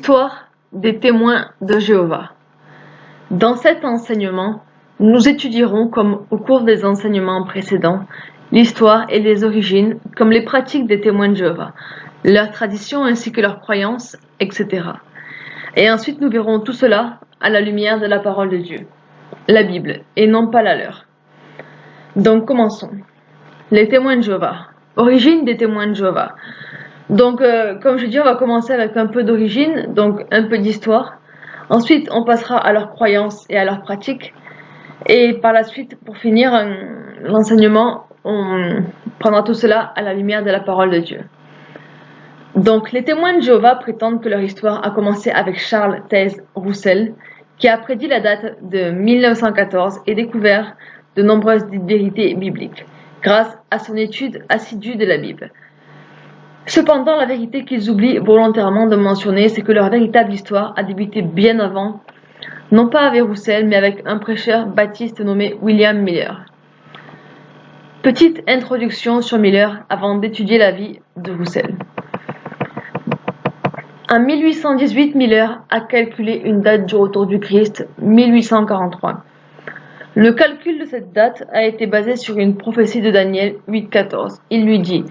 L'histoire des témoins de Jéhovah. Dans cet enseignement, nous étudierons, comme au cours des enseignements précédents, l'histoire et les origines, comme les pratiques des témoins de Jéhovah, leurs traditions ainsi que leurs croyances, etc. Et ensuite nous verrons tout cela à la lumière de la parole de Dieu, la Bible, et non pas la leur. Donc commençons. Les témoins de Jéhovah. Origine des témoins de Jéhovah. Donc, comme je dis, on va commencer avec un peu d'origine, donc un peu d'histoire. Ensuite, on passera à leurs croyances et à leurs pratiques. Et par la suite, pour finir l'enseignement, on prendra tout cela à la lumière de la parole de Dieu. Donc, les témoins de Jéhovah prétendent que leur histoire a commencé avec Charles Taze Russell, qui a prédit la date de 1914 et découvert de nombreuses vérités bibliques, grâce à son étude assidue de la Bible. Cependant, la vérité qu'ils oublient volontairement de mentionner, c'est que leur véritable histoire a débuté bien avant, non pas avec Russell, mais avec un prêcheur baptiste nommé William Miller. Petite introduction sur Miller avant d'étudier la vie de Russell. En 1818, Miller a calculé une date du retour du Christ, 1843. Le calcul de cette date a été basé sur une prophétie de Daniel 8,14. Il lui dit: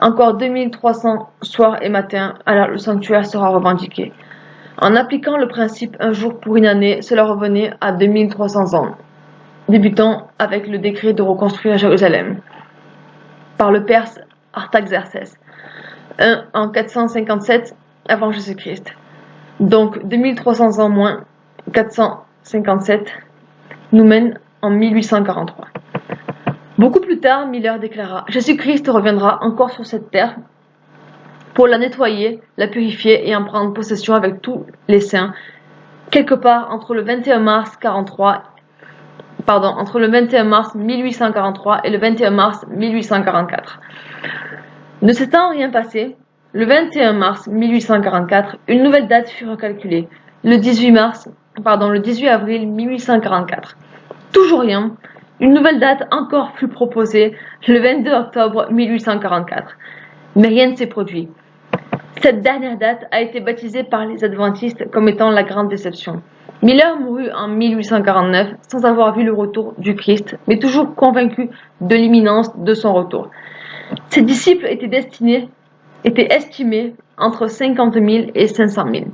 encore 2300 soirs et matins, alors le sanctuaire sera revendiqué. En appliquant le principe un jour pour une année, cela revenait à 2300 ans, débutant avec le décret de reconstruire Jérusalem par le Perse Artaxerxès, en 457 avant Jésus-Christ. Donc 2300 ans moins 457 nous mène en 1843. Beaucoup plus tard, Miller déclara: Jésus-Christ reviendra encore sur cette terre pour la nettoyer, la purifier et en prendre possession avec tous les saints, quelque part entre le 21 mars 1843 et le 21 mars 1844. Ne s'étant rien passé, le 21 mars 1844, une nouvelle date fut recalculée, le 18 avril 1844. Toujours rien. Une nouvelle date encore fut proposée le 22 octobre 1844, mais rien ne s'est produit. Cette dernière date a été baptisée par les adventistes comme étant la grande déception. Miller mourut en 1849 sans avoir vu le retour du Christ, mais toujours convaincu de l'imminence de son retour. Ses disciples étaient estimés entre 50 000 et 500 000.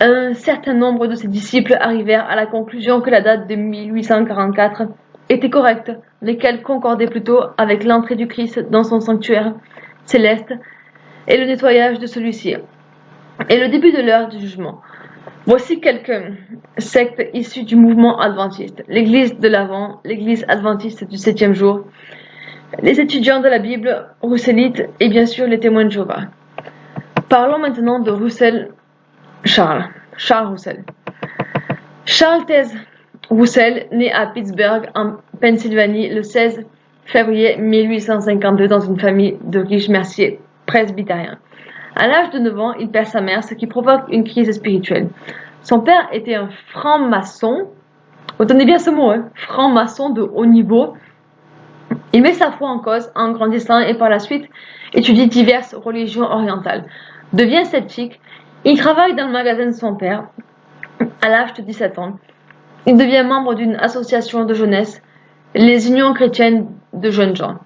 Un certain nombre de ses disciples arrivèrent à la conclusion que la date de 1844 était correcte, lesquels concordaient plutôt avec l'entrée du Christ dans son sanctuaire céleste et le nettoyage de celui-ci, et le début de l'heure du jugement. Voici quelques sectes issues du mouvement adventiste: l'Église de l'Avent, l'Église adventiste du 7e jour, les étudiants de la Bible, Russellites et bien sûr les témoins de Jéhovah. Parlons maintenant de Charles Russell. Charles Taze Russell, né à Pittsburgh, en Pennsylvanie, le 16 février 1852 dans une famille de riches merciers presbytériens. À l'âge de 9 ans, il perd sa mère, ce qui provoque une crise spirituelle. Son père était un franc-maçon, retenez bien ce mot, franc-maçon de haut niveau. Il met sa foi en cause en grandissant et par la suite étudie diverses religions orientales. Devient sceptique. Il travaille dans le magasin de son père à l'âge de 17 ans. Il devient membre d'une association de jeunesse, les Unions chrétiennes de jeunes gens.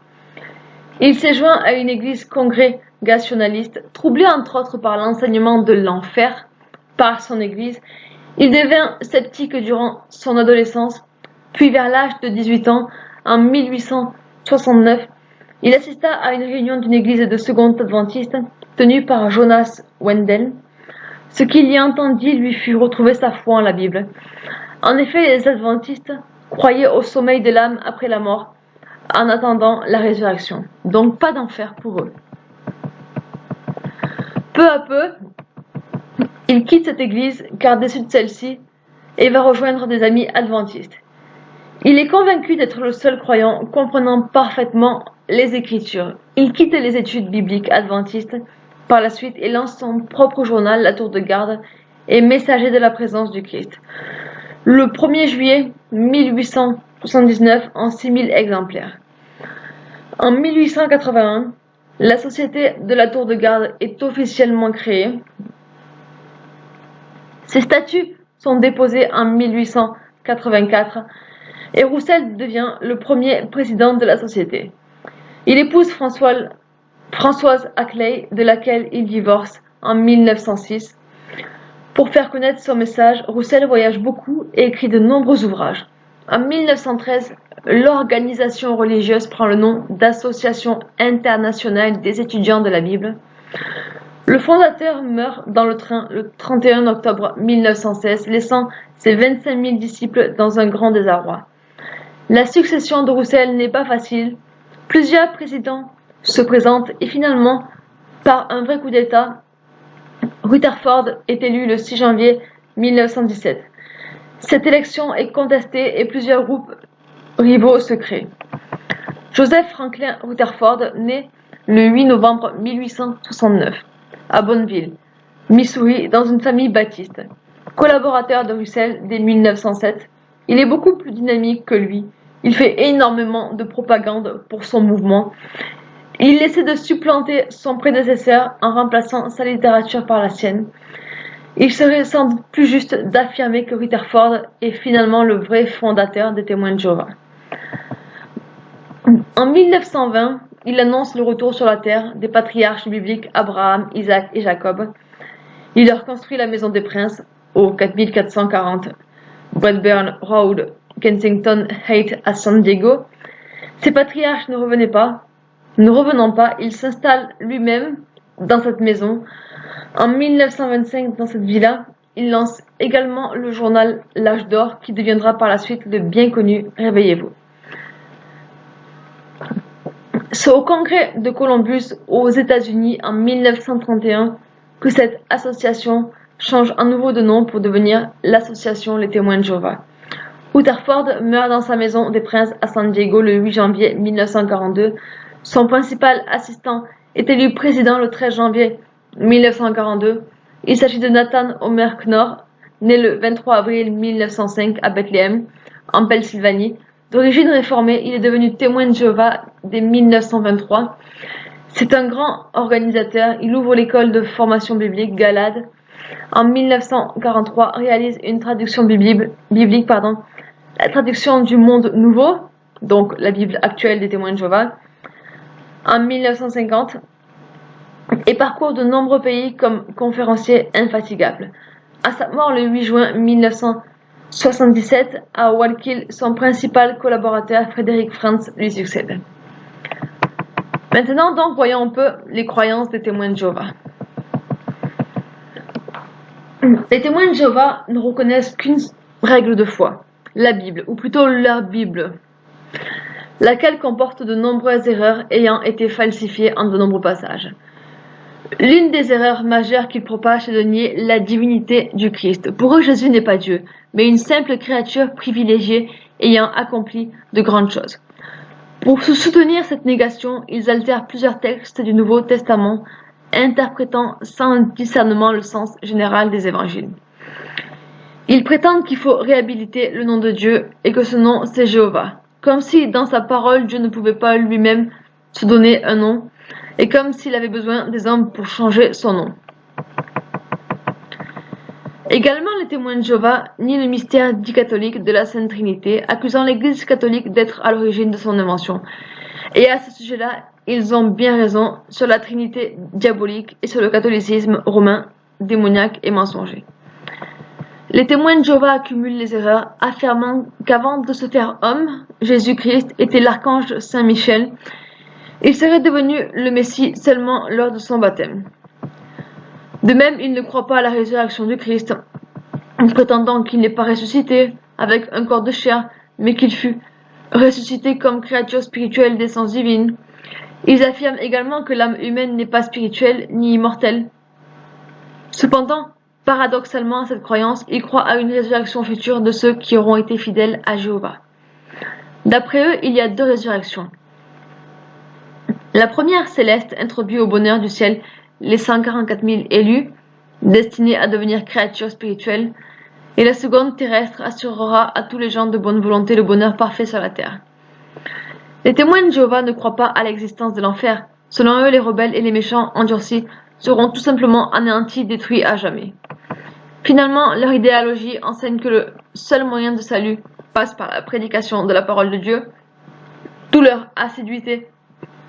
Il s'est joint à une église congrégationaliste, troublé entre autres par l'enseignement de l'enfer par son église. Il devint sceptique durant son adolescence, puis vers l'âge de 18 ans, en 1869, il assista à une réunion d'une église de seconde adventiste tenue par Jonas Wendell. Ce qu'il y entendit lui fit retrouver sa foi en la Bible. En effet, les adventistes croyaient au sommeil de l'âme après la mort, en attendant la résurrection. Donc pas d'enfer pour eux. Peu à peu, il quitte cette église car déçu de celle-ci et va rejoindre des amis adventistes. Il est convaincu d'être le seul croyant comprenant parfaitement les Écritures. Il quitte les études bibliques adventistes par la suite et lance son propre journal, La Tour de Garde, et Messager de la présence du Christ. Le 1er juillet 1879 en 6000 exemplaires. En 1881, la Société de la Tour de Garde est officiellement créée. Ses statuts sont déposés en 1884 et Roussel devient le premier président de la société. Il épouse Françoise Ackley, de laquelle il divorce en 1906. Pour faire connaître son message, Roussel voyage beaucoup et écrit de nombreux ouvrages. En 1913, l'organisation religieuse prend le nom d'Association internationale des étudiants de la Bible. Le fondateur meurt dans le train le 31 octobre 1916, laissant ses 25 000 disciples dans un grand désarroi. La succession de Roussel n'est pas facile. Plusieurs présidents se présentent et finalement, par un vrai coup d'État, Rutherford est élu le 6 janvier 1917. Cette élection est contestée et plusieurs groupes rivaux se créent. Joseph Franklin Rutherford naît le 8 novembre 1869 à Bonneville, Missouri, dans une famille baptiste. Collaborateur de Russell dès 1907, il est beaucoup plus dynamique que lui. Il fait énormément de propagande pour son mouvement. Il essaie de supplanter son prédécesseur en remplaçant sa littérature par la sienne. Il serait sans doute plus juste d'affirmer que Rutherford est finalement le vrai fondateur des Témoins de Jéhovah. En 1920, il annonce le retour sur la terre des patriarches bibliques Abraham, Isaac et Jacob. Il leur construit la Maison des Princes au 4440 Bradburn Road, Kensington Heights à San Diego. Ces patriarches ne revenant pas, il s'installe lui-même dans cette maison. En 1925, dans cette villa, il lance également le journal L'Âge d'Or, qui deviendra par la suite le bien connu Réveillez-vous. C'est au congrès de Columbus aux États-Unis en 1931 que cette association change à nouveau de nom pour devenir l'association Les Témoins de Jéhovah. Rutherford meurt dans sa maison des Princes à San Diego le 8 janvier 1942. Son principal assistant est élu président le 13 janvier 1942. Il s'agit de Nathan Homer Knorr, né le 23 avril 1905 à Bethléem, en Pennsylvanie. D'origine réformée, il est devenu témoin de Jéhovah dès 1923. C'est un grand organisateur. Il ouvre l'école de formation biblique Galad. En 1943, réalise une traduction biblique, la traduction du Monde Nouveau, donc la Bible actuelle des Témoins de Jéhovah, en 1950, et parcourt de nombreux pays comme conférencier infatigable. À sa mort le 8 juin 1977, à Wallkill, son principal collaborateur Frédéric Franz lui succède. Maintenant donc, voyons un peu les croyances des Témoins de Jéhovah. Les Témoins de Jéhovah ne reconnaissent qu'une règle de foi, la Bible, ou plutôt leur Bible, laquelle comporte de nombreuses erreurs ayant été falsifiées en de nombreux passages. L'une des erreurs majeures qu'ils propagent est de nier la divinité du Christ. Pour eux, Jésus n'est pas Dieu, mais une simple créature privilégiée ayant accompli de grandes choses. Pour soutenir cette négation, ils altèrent plusieurs textes du Nouveau Testament, interprétant sans discernement le sens général des évangiles. Ils prétendent qu'il faut réhabiliter le nom de Dieu et que ce nom c'est Jéhovah, comme si dans sa parole Dieu ne pouvait pas lui-même se donner un nom, et comme s'il avait besoin des hommes pour changer son nom. Également, les Témoins de Jéhovah nient le mystère dit catholique de la Sainte Trinité, accusant l'Église catholique d'être à l'origine de son invention. Et à ce sujet-là, ils ont bien raison sur la Trinité diabolique et sur le catholicisme romain démoniaque et mensonger. Les Témoins de Jéhovah accumulent les erreurs, affirmant qu'avant de se faire homme, Jésus-Christ était l'archange Saint Michel. Il serait devenu le Messie seulement lors de son baptême. De même, ils ne croient pas à la résurrection du Christ, prétendant qu'il n'est pas ressuscité avec un corps de chair, mais qu'il fut ressuscité comme créature spirituelle d'essence divine. Ils affirment également que l'âme humaine n'est pas spirituelle ni immortelle. Cependant, paradoxalement à cette croyance, ils croient à une résurrection future de ceux qui auront été fidèles à Jéhovah. D'après eux, il y a deux résurrections. La première céleste introduit au bonheur du ciel les 144 000 élus, destinés à devenir créatures spirituelles, et la seconde terrestre assurera à tous les gens de bonne volonté le bonheur parfait sur la terre. Les Témoins de Jéhovah ne croient pas à l'existence de l'enfer. Selon eux, les rebelles et les méchants endurcis seront tout simplement anéantis, détruits à jamais. Finalement, leur idéologie enseigne que le seul moyen de salut passe par la prédication de la parole de Dieu. D'où leur assiduité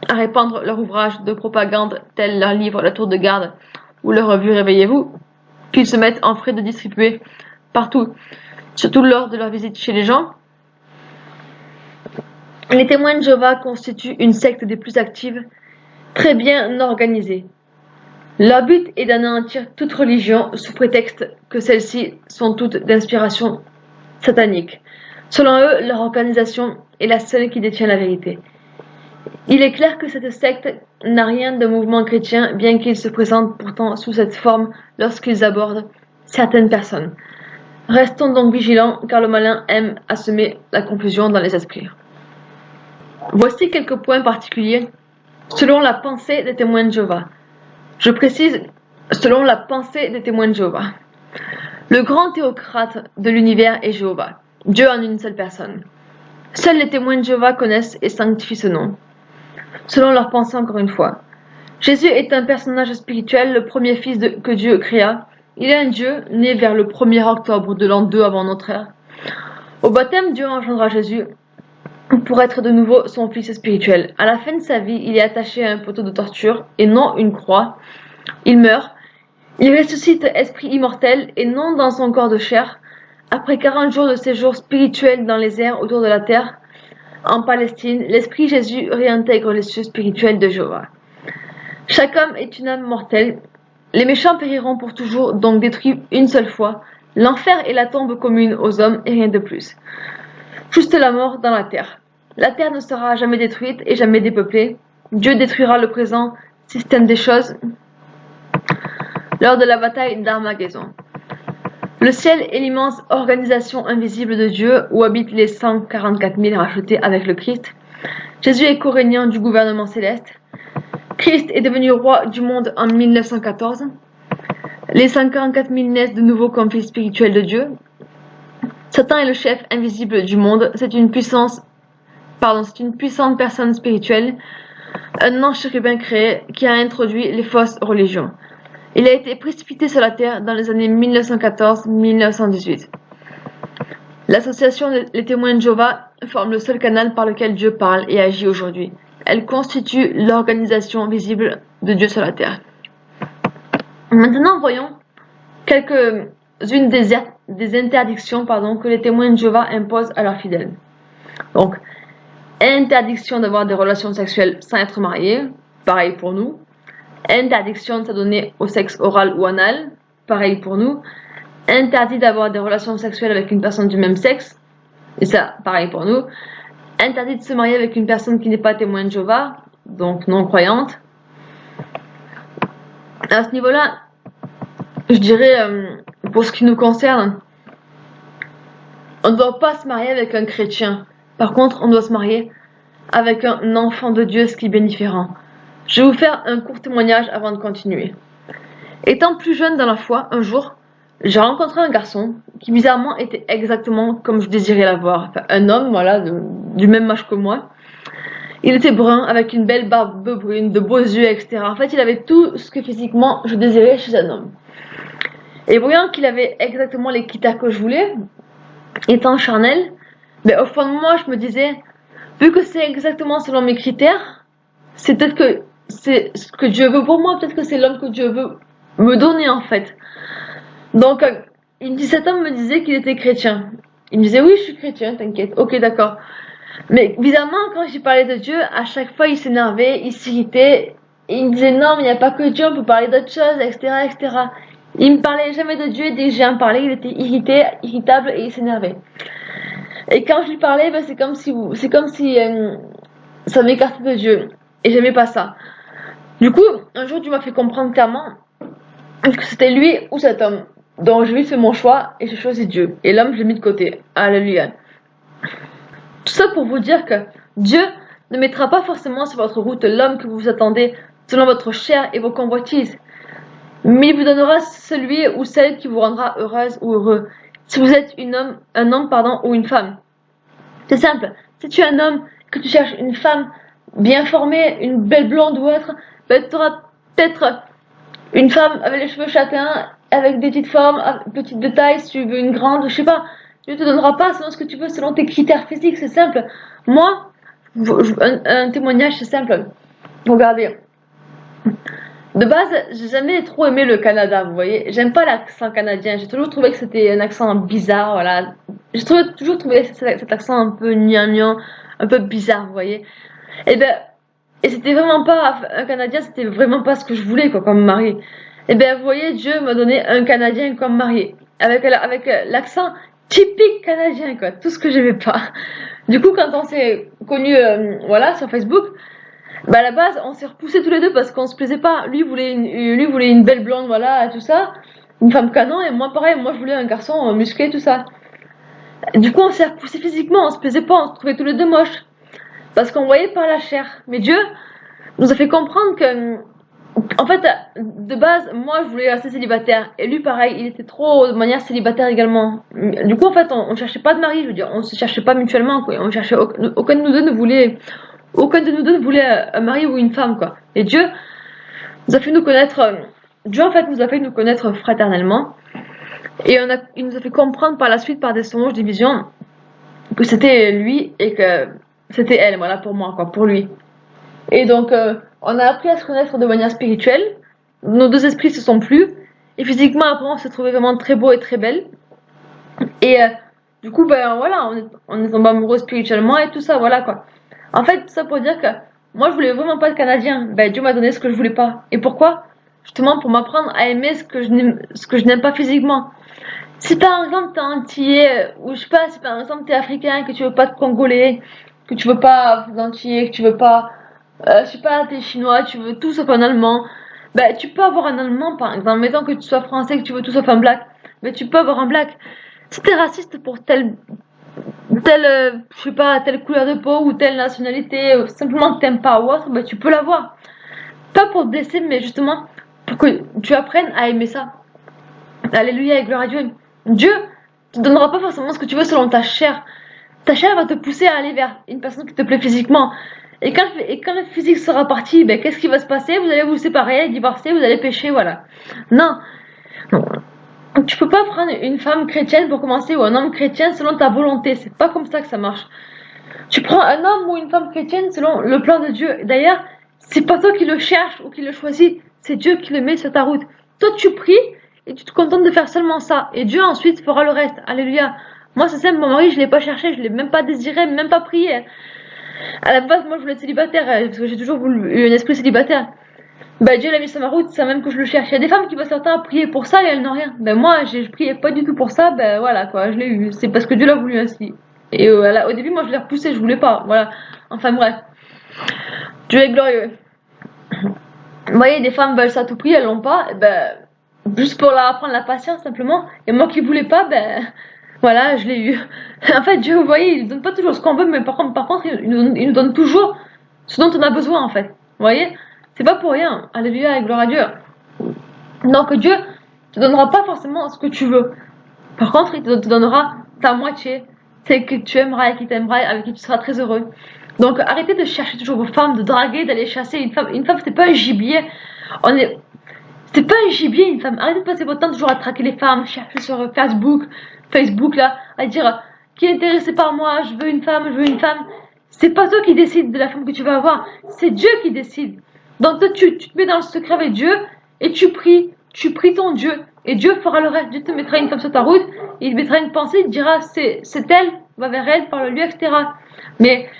à répandre leur ouvrage de propagande tel leur livre La Tour de Garde ou leur revue Réveillez-vous, qu'ils se mettent en frais de distribuer partout, surtout lors de leur visite chez les gens. Les témoins de Jéhovah constituent une secte des plus actives, très bien organisée. Leur but est d'anéantir toute religion sous prétexte que celles-ci sont toutes d'inspiration satanique. Selon eux, leur organisation est la seule qui détient la vérité. Il est clair que cette secte n'a rien de mouvement chrétien, bien qu'ils se présentent pourtant sous cette forme lorsqu'ils abordent certaines personnes. Restons donc vigilants, car le malin aime à semer la confusion dans les esprits. Voici quelques points particuliers selon la pensée des témoins de Jéhovah. Je précise, selon la pensée des témoins de Jéhovah. Le grand théocrate de l'univers est Jéhovah, Dieu en une seule personne. Seuls les témoins de Jéhovah connaissent et sanctifient ce nom. Selon leur pensée, encore une fois, Jésus est un personnage spirituel, le premier fils que Dieu créa. Il est un Dieu né vers le 1er octobre de l'an 2 avant notre ère. Au baptême, Dieu engendra Jésus pour être de nouveau son fils spirituel. À la fin de sa vie, il est attaché à un poteau de torture et non une croix. Il meurt. Il ressuscite esprit immortel et non dans son corps de chair. Après 40 jours de séjour spirituel dans les airs autour de la terre, en Palestine, l'esprit Jésus réintègre les cieux spirituels de Jéhovah. Chaque homme est une âme mortelle. Les méchants périront pour toujours, donc détruits une seule fois. L'enfer est la tombe commune aux hommes et rien de plus. Juste la mort dans la terre. La terre ne sera jamais détruite et jamais dépeuplée. Dieu détruira le présent système des choses lors de la bataille d'Armageddon. Le ciel est l'immense organisation invisible de Dieu où habitent les 144 000 rachetés avec le Christ. Jésus est co-régnant du gouvernement céleste. Christ est devenu roi du monde en 1914. Les 144 000 naissent de nouveau comme fils spirituels de Dieu. Satan est le chef invisible du monde. C'est une puissante personne spirituelle, un ange chérubin créé qui a introduit les fausses religions. Il a été précipité sur la terre dans les années 1914-1918. L'association Les Témoins de Jéhovah forme le seul canal par lequel Dieu parle et agit aujourd'hui. Elle constitue l'organisation visible de Dieu sur la terre. Maintenant, voyons quelques-unes des interdictions que les témoins de Jéhovah imposent à leurs fidèles. Donc, interdiction d'avoir des relations sexuelles sans être marié, pareil pour nous. Interdiction de s'adonner au sexe oral ou anal, pareil pour nous. Interdit d'avoir des relations sexuelles avec une personne du même sexe, et ça, pareil pour nous. Interdit de se marier avec une personne qui n'est pas témoin de Jéhovah, donc non croyante. À ce niveau-là, je dirais, pour ce qui nous concerne, on ne doit pas se marier avec un chrétien. Par contre, on doit se marier avec un enfant de Dieu, ce qui est bien différent. Je vais vous faire un court témoignage avant de continuer. Étant plus jeune dans la foi, un jour, j'ai rencontré un garçon qui bizarrement était exactement comme je désirais l'avoir. Enfin, un homme, voilà, du même âge que moi. Il était brun, avec une belle barbe brune, de beaux yeux, etc. En fait, il avait tout ce que physiquement je désirais chez un homme. Et voyant qu'il avait exactement les critères que je voulais, étant charnel, mais au fond de moi, je me disais, vu que c'est exactement selon mes critères, c'est peut-être que c'est ce que Dieu veut pour moi, peut-être que c'est l'homme que Dieu veut me donner en fait. Donc, cet homme me disait qu'il était chrétien. Il me disait, oui, je suis chrétien, t'inquiète, ok, d'accord. Mais bizarrement, quand j'y parlais de Dieu, à chaque fois, il s'énervait, il s'irritait, et il me disait, non, mais il n'y a pas que Dieu, on peut parler d'autres choses, etc., etc. Il me parlait jamais de Dieu, et dès que j'ai en parlais, il était irritable, et il s'énervait. Et quand je lui parlais, c'est comme si ça m'écartait de Dieu, et j'aimais pas ça. Du coup, un jour, Dieu m'a fait comprendre clairement que c'était lui ou cet homme. Donc, j'ai fait mon choix et j'ai choisi Dieu. Et l'homme, je l'ai mis de côté. Alléluia. Tout ça pour vous dire que Dieu ne mettra pas forcément sur votre route l'homme que vous attendez selon votre chair et vos convoitises. Mais il vous donnera celui ou celle qui vous rendra heureuse ou heureux. Si vous êtes un homme ou une femme. C'est simple. Si tu es un homme, que tu cherches une femme bien formée, une belle blonde ou autre, tu auras peut-être une femme avec les cheveux châtains avec des petites formes, petites de taille, si tu veux une grande, je sais pas. Dieu te donnera pas selon ce que tu veux, selon tes critères physiques, c'est simple. Moi, un témoignage, c'est simple. Regardez. De base, j'ai jamais trop aimé le Canada, vous voyez. J'aime pas l'accent canadien. J'ai toujours trouvé que c'était un accent bizarre, voilà. Toujours trouvé cet accent un peu gnangnan, un peu bizarre, vous voyez. Et ben, et c'était vraiment pas un Canadien, c'était vraiment pas ce que je voulais, quoi, comme mari. Et ben, vous voyez, Dieu m'a donné un Canadien comme mari, avec l'accent typique canadien, quoi. Tout ce que j'aimais pas. Du coup, quand on s'est connus, voilà, sur Facebook. Bah à la base, on s'est repoussés tous les deux parce qu'on se plaisait pas. Lui voulait une belle blonde, voilà, tout ça, une femme canon, et moi pareil, moi je voulais un garçon musclé, tout ça. Du coup, on s'est repoussés physiquement, on se plaisait pas, on se trouvait tous les deux moches parce qu'on voyait pas la chair. Mais Dieu nous a fait comprendre que, en fait, de base, moi je voulais rester célibataire, et lui pareil, il était trop de manière célibataire également. Du coup, en fait, on cherchait pas de mari, je veux dire, on se cherchait pas mutuellement, quoi. On cherchait aucun de nous deux ne voulait. Aucun de nous deux ne voulait un mari ou une femme, quoi. Et Dieu nous a fait nous connaître, Dieu en fait nous a fait nous connaître fraternellement. Et il nous a fait comprendre par la suite, par des songes, des visions, que c'était lui et que c'était elle, voilà, pour moi, quoi, pour lui. Et donc, on a appris à se connaître de manière spirituelle. Nos deux esprits se sont plus. Et physiquement, après, on s'est trouvé vraiment très beau et très belle. Et du coup, ben voilà, on est tombé amoureux spirituellement et tout ça, voilà, quoi. En fait, tout ça pour dire que moi je voulais vraiment pas de Canadien. Ben Dieu m'a donné ce que je voulais pas. Et pourquoi? Justement pour m'apprendre à aimer ce que je n'aime pas physiquement. Si par exemple t'es antillais, ou je sais pas, si par exemple t'es africain, que tu veux pas de congolais, que tu veux pas d'antillais, que tu veux pas, je sais pas, t'es chinois, tu veux tout sauf un allemand, ben tu peux avoir un allemand par exemple. Mettons que tu sois français, que tu veux tout sauf un black, ben tu peux avoir un black. Si t'es raciste pour je sais pas, telle couleur de peau ou telle nationalité, ou simplement que t'aimes pas ou autre, bah tu peux l'avoir. Pas pour te blesser, mais justement pour que tu apprennes à aimer ça. Alléluia et gloire à Dieu. Dieu te donnera pas forcément ce que tu veux selon ta chair. Ta chair va te pousser à aller vers une personne qui te plaît physiquement. Et quand le physique sera parti, ben, qu'est-ce qui va se passer? Vous allez vous séparer, divorcer, vous allez pécher, voilà. Non. Tu peux pas prendre une femme chrétienne pour commencer ou un homme chrétien selon ta volonté. C'est pas comme ça que ça marche. Tu prends un homme ou une femme chrétienne selon le plan de Dieu. D'ailleurs, c'est pas toi qui le cherches ou qui le choisis. C'est Dieu qui le met sur ta route. Toi, tu pries et tu te contentes de faire seulement ça. Et Dieu ensuite fera le reste. Alléluia. Moi, c'est simple. Mon mari, je l'ai pas cherché. Je l'ai même pas désiré, même pas prié. À la base, moi, je voulais être célibataire parce que j'ai toujours eu un esprit célibataire. Bah Dieu l'a mis sur ma route sans même que je le cherche. Il y a des femmes qui passent leur temps à prier pour ça et elles n'ont rien. Ben moi, je priais pas du tout pour ça, ben voilà quoi, je l'ai eu. C'est parce que Dieu l'a voulu ainsi. Et voilà, au début, moi je l'ai repoussé, je voulais pas. Voilà. Enfin bref. Dieu est glorieux. Vous voyez, des femmes veulent ça à tout prix, elles l'ont pas. Ben, juste pour leur apprendre la patience simplement. Et moi qui voulais pas, ben voilà, je l'ai eu. En fait, Dieu, vous voyez, il donne pas toujours ce qu'on veut, mais par contre, il nous donne toujours ce dont on a besoin en fait. Vous voyez? C'est pas pour rien. Alléluia et gloire à Dieu. Donc Dieu te donnera pas forcément ce que tu veux. Par contre, il te donnera ta moitié, celle que tu aimeras et qui t'aimera, avec qui tu seras très heureux. Donc arrêtez de chercher toujours vos femmes, de draguer, d'aller chasser une femme. Une femme, c'est pas un gibier. C'est pas un gibier, une femme. Arrêtez de passer votre temps toujours à traquer les femmes, chercher sur Facebook là, à dire qui est intéressé par moi, je veux une femme, je veux une femme. C'est pas toi qui décides de la femme que tu vas avoir, c'est Dieu qui décide. Donc toi, tu te mets dans le secret avec Dieu et tu pries ton Dieu et Dieu fera le reste. Dieu te mettra une femme sur ta route, il te mettra une pensée, il te dira c'est elle, va vers elle, parle-lui, etc. Mais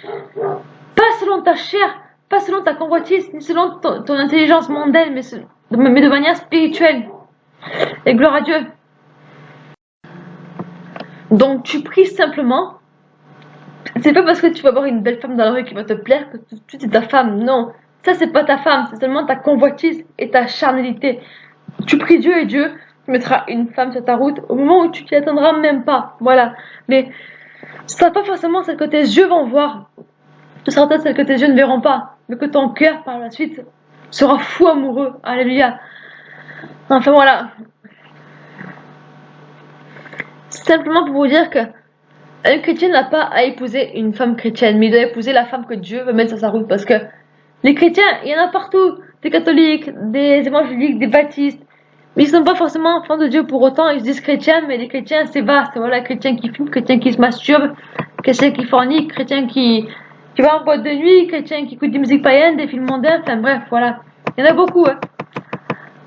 pas selon ta chair, pas selon ta convoitise, ni selon ton intelligence mondaine, mais de manière spirituelle. Et gloire à Dieu. Donc tu pries simplement. C'est pas parce que tu vas voir une belle femme dans la rue qui va te plaire que tu es ta femme, non. Ça, c'est pas ta femme, c'est seulement ta convoitise et ta charnalité. Tu pries Dieu et Dieu te mettra une femme sur ta route au moment où tu t'y attendras même pas. Voilà. Mais ce sera pas forcément celle que tes yeux vont voir. Ce sera peut-être celle que tes yeux ne verront pas. Mais que ton cœur, par la suite, sera fou amoureux. Alléluia. Enfin, voilà. Simplement pour vous dire que un chrétien n'a pas à épouser une femme chrétienne, mais il doit épouser la femme que Dieu veut mettre sur sa route parce que les chrétiens, il y en a partout. Des catholiques, des évangéliques, des baptistes, Mais ils sont pas forcément enfants de Dieu pour autant, ils se disent chrétiens, mais les chrétiens c'est vaste, voilà, chrétiens qui fument, chrétiens qui se masturbent, chrétiens qui forniquent, chrétiens qui vont en boîte de nuit, chrétiens qui écoutent des musiques païennes, des films mondains, enfin bref, voilà. Il y en a beaucoup, hein.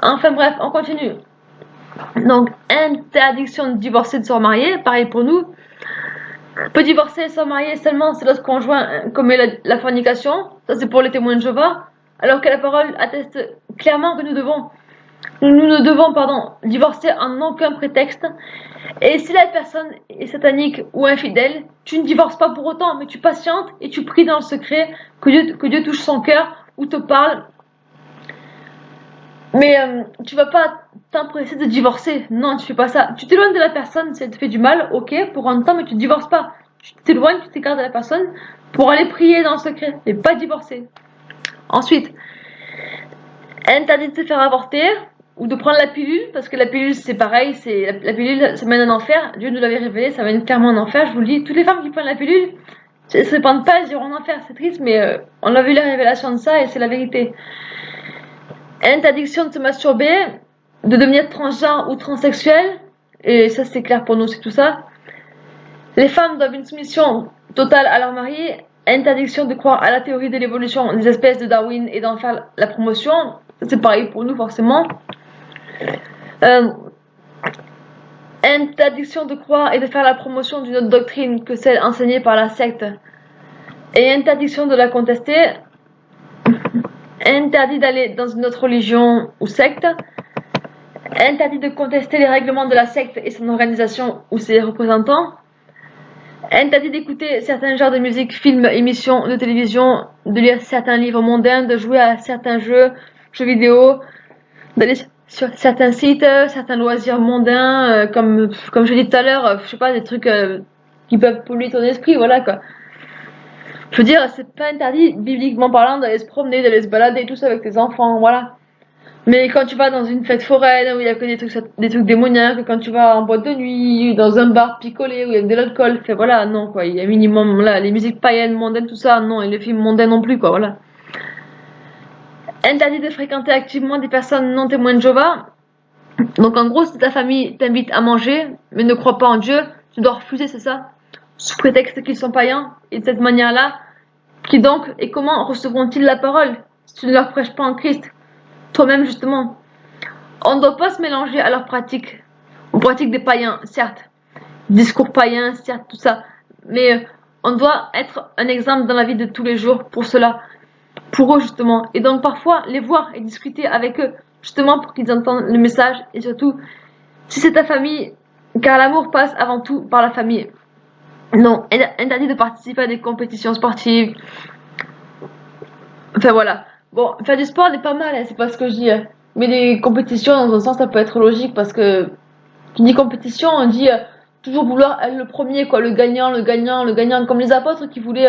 Enfin bref, on continue. Donc, interdiction de divorcer, de se remarier, pareil pour nous. On peut divorcer, se remarier seulement si l'autre conjoint commet la fornication, ça c'est pour les témoins de Jéhovah, alors que la parole atteste clairement que nous ne devons, divorcer en aucun prétexte. Et si la personne est satanique ou infidèle, tu ne divorces pas pour autant, mais tu patientes et tu pries dans le secret que Dieu touche son cœur ou te parle. Mais tu vas pas t'empresser de divorcer. Non, tu fais pas ça. Tu t'éloignes de la personne si elle te fait du mal, ok, pour un temps, mais tu divorces pas. Tu t'éloignes, tu t'écartes de la personne pour aller prier dans le secret, mais pas divorcer. Ensuite, interdit de se faire avorter ou de prendre la pilule, parce que la pilule c'est pareil, c'est la pilule ça mène en enfer. Dieu nous l'avait révélé, ça mène clairement en enfer. Je vous le dis, toutes les femmes qui prennent la pilule, elles se répandent pas, elles iront en enfer. C'est triste, mais on a vu la révélation de ça et c'est la vérité. Interdiction de se masturber, de devenir transgenre ou transsexuel, et ça c'est clair pour nous, c'est tout ça. Les femmes doivent une soumission totale à leur mari. Interdiction de croire à la théorie de l'évolution des espèces de Darwin et d'en faire la promotion. C'est pareil pour nous forcément. Interdiction de croire et de faire la promotion d'une autre doctrine que celle enseignée par la secte. Et interdiction de la contester. Interdit d'aller dans une autre religion ou secte. Interdit de contester les règlements de la secte et son organisation ou ses représentants. Interdit d'écouter certains genres de musique, films, émissions de télévision, de lire certains livres mondains, de jouer à certains jeux vidéo, d'aller sur certains sites, certains loisirs mondains, comme je l'ai dit tout à l'heure, je sais pas, des trucs qui peuvent polluer ton esprit, voilà quoi. Je veux dire, c'est pas interdit, bibliquement parlant, d'aller se promener, d'aller se balader, tout ça avec tes enfants, voilà. Mais quand tu vas dans une fête foraine où il y a que des trucs démoniaques, quand tu vas en boîte de nuit, dans un bar picolé où il y a de l'alcool, fait voilà, non quoi, il y a minimum là, les musiques païennes, mondaines, tout ça, non, et les films mondains non plus quoi, voilà. Interdit de fréquenter activement des personnes non témoins de Jéhovah. Donc en gros, si ta famille t'invite à manger, mais ne croit pas en Dieu, tu dois refuser, c'est ça, sous prétexte qu'ils sont païens, et de cette manière-là, qui donc, et comment recevront-ils la parole, si tu ne leur prêches pas en Christ? Toi-même justement. On ne doit pas se mélanger à leurs pratiques, aux pratiques des païens, certes, discours païens, certes, tout ça, mais on doit être un exemple dans la vie de tous les jours pour cela, pour eux justement, et donc parfois les voir et discuter avec eux, justement pour qu'ils entendent le message, et surtout, si c'est ta famille, car l'amour passe avant tout par la famille. Non, interdit de participer à des compétitions sportives, enfin voilà. Bon, faire du sport n'est pas mal, hein, c'est pas ce que je dis. Mais les compétitions, dans un sens, ça peut être logique parce que qui dit compétition, on dit toujours vouloir être le premier, quoi, le gagnant, comme les apôtres qui voulaient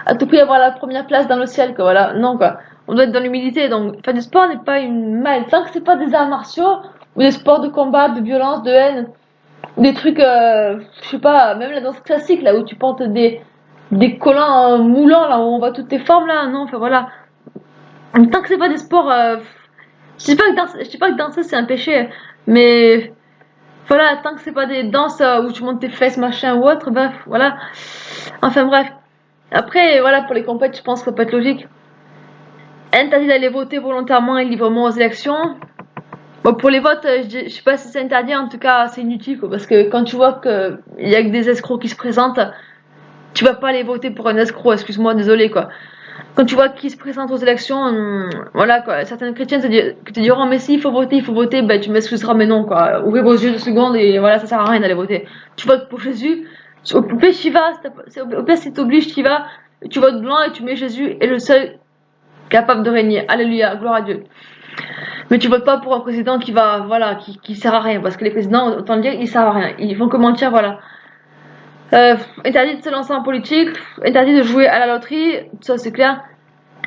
à tout prix avoir la première place dans le ciel, quoi, voilà. Non, quoi. On doit être dans l'humilité, donc faire du sport n'est pas une mal. Tant que c'est pas des arts martiaux ou des sports de combat, de violence, de haine, ou des trucs, je sais pas, même la danse classique, là, où tu portes des collants moulants, là, où on voit toutes tes formes, là, non, enfin voilà. Tant que c'est pas des sports, je dis pas que danser c'est un péché, mais voilà, tant que c'est pas des danses où tu montes tes fesses, machin ou autre, bref, voilà. Enfin bref. Après, voilà, pour les compètes, je pense que ça peut être logique. Interdit d'aller voter volontairement et librement aux élections. Bon, pour les votes, je sais pas si c'est interdit, en tout cas, c'est inutile, quoi, parce que quand tu vois que il y a que des escrocs qui se présentent, tu vas pas aller voter pour un escroc, excuse-moi, désolé, quoi. Quand tu vois qui se présente aux élections, voilà quoi, certains chrétiens te diront mais si il faut voter, ben tu m'excuseras mais non quoi, ouvrez vos yeux 2 secondes et voilà, ça sert à rien d'aller voter. Tu votes pour Jésus, au pire tu y vas, au pire si t'obliges tu y vas, tu votes blanc et tu mets Jésus est le seul capable de régner, alléluia, gloire à Dieu. Mais tu votes pas pour un président qui va, voilà, qui sert à rien, parce que les présidents, autant le dire, ils servent à rien, ils font que mentir, voilà. Interdit de se lancer en politique, interdit de jouer à la loterie, ça c'est clair.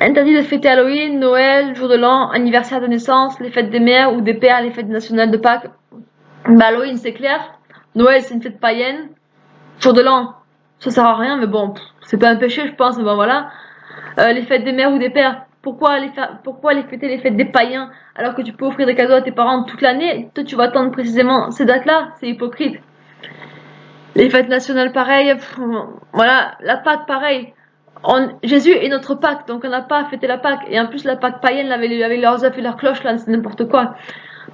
Interdit de fêter Halloween, Noël, jour de l'an, anniversaire de naissance, les fêtes des mères ou des pères, les fêtes nationales de Pâques. Bah Halloween c'est clair, Noël c'est une fête païenne, jour de l'an ça sert à rien mais bon, c'est pas un péché je pense, mais bon voilà. Les fêtes des mères ou des pères, pourquoi les fêter les fêtes des païens alors que tu peux offrir des cadeaux à tes parents toute l'année? Toi, tu vas attendre précisément ces dates-là, c'est hypocrite. Les fêtes nationales, pareil. Voilà, la Pâque, pareil. Jésus est notre Pâque, donc on n'a pas fêté la Pâque. Et en plus, la Pâque païenne, avec leurs œufs et leurs cloches, là, c'est n'importe quoi.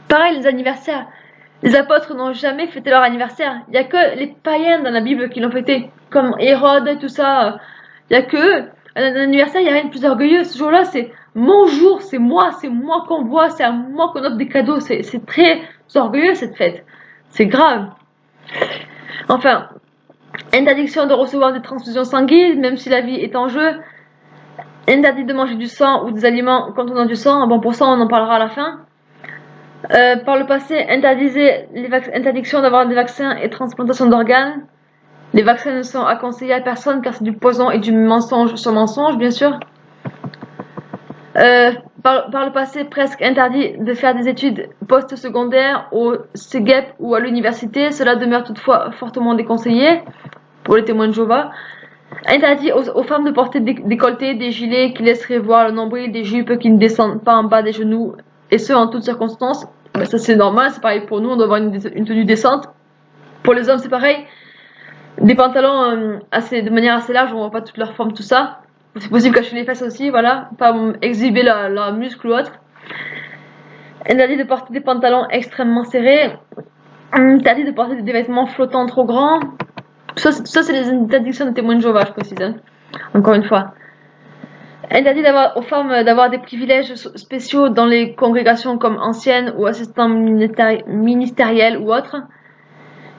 Pareil, les anniversaires. Les apôtres n'ont jamais fêté leur anniversaire. Il n'y a que les païens dans la Bible qui l'ont fêté, comme Hérode et tout ça. Il n'y a que eux. Un anniversaire, il n'y a rien de plus orgueilleux. Ce jour-là, c'est mon jour, c'est moi qu'on voit, c'est à moi qu'on offre des cadeaux. C'est très orgueilleux cette fête. C'est grave. Enfin, interdiction de recevoir des transfusions sanguines, même si la vie est en jeu. Interdit de manger du sang ou des aliments contenant du sang. Bon, pour ça, on en parlera à la fin. Par le passé, interdiction d'avoir des vaccins et transplantation d'organes. Les vaccins ne sont à conseiller à personne car c'est du poison et du mensonge sur mensonge, bien sûr. Par le passé, presque interdit de faire des études post-secondaires au CEGEP ou à l'université. Cela demeure toutefois fortement déconseillé pour les témoins de Jéhovah. Interdit aux femmes de porter des décolletés, des gilets qui laisseraient voir le nombril, des jupes qui ne descendent pas en bas des genoux, et ce en toutes circonstances. Ben, ça c'est normal, c'est pareil pour nous, on doit avoir une tenue décente. Pour les hommes c'est pareil. Des pantalons de manière assez large, on voit pas toute leur forme, tout ça. C'est possible cacher les fesses aussi, voilà, pas exhiber la muscle ou autre. Interdit de porter des pantalons extrêmement serrés. Interdit de porter des vêtements flottants trop grands. Ça c'est les interdictions de témoins de Jéhovah, je précise. Hein. Encore une fois. Interdit aux femmes d'avoir des privilèges spéciaux dans les congrégations comme anciennes ou assistants ministériels ou autres.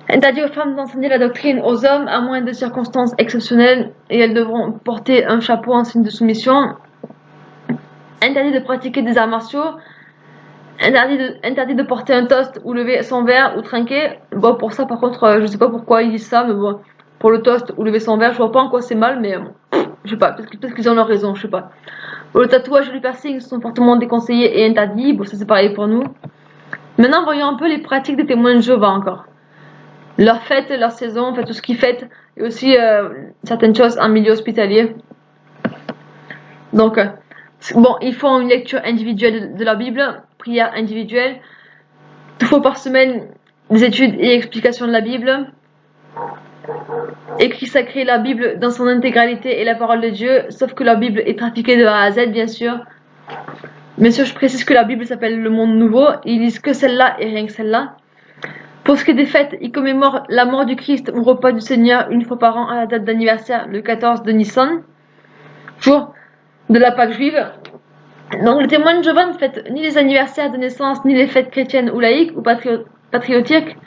Interdit aux femmes d'enseigner la doctrine aux hommes à moins de circonstances exceptionnelles et elles devront porter un chapeau en signe de soumission. Interdit de pratiquer des arts martiaux. Interdit de porter un toast ou lever son verre ou trinquer. Bon, pour ça, par contre, je sais pas pourquoi ils disent ça, mais bon, pour le toast ou lever son verre, je vois pas en quoi c'est mal, mais je sais pas, peut-être qu'ils ont leur raison, je sais pas. Bon, le tatouage et le piercing sont fortement déconseillés et interdits. Bon, ça c'est pareil pour nous. Maintenant, voyons un peu les pratiques des témoins de Jéhovah encore. Leurs fêtes, leur saison, enfin tout ce qu'ils fêtent, et aussi certaines choses en milieu hospitalier. Donc, bon, ils font une lecture individuelle de la Bible, prière individuelle, 2 fois par semaine, des études et explications de la Bible, écrit sacré, la Bible dans son intégralité et la parole de Dieu, sauf que la Bible est trafiquée de A à Z, bien sûr. Bien sûr, je précise que la Bible s'appelle le Monde Nouveau, ils lisent que celle-là et rien que celle-là. Pour ce qui est des fêtes, ils commémorent la mort du Christ au repas du Seigneur une fois par an à la date d'anniversaire, le 14 de Nissan, jour de la Pâque juive. Donc les témoins de Jéhovah ne fêtent ni les anniversaires de naissance, ni les fêtes chrétiennes ou laïques ou patriotiques.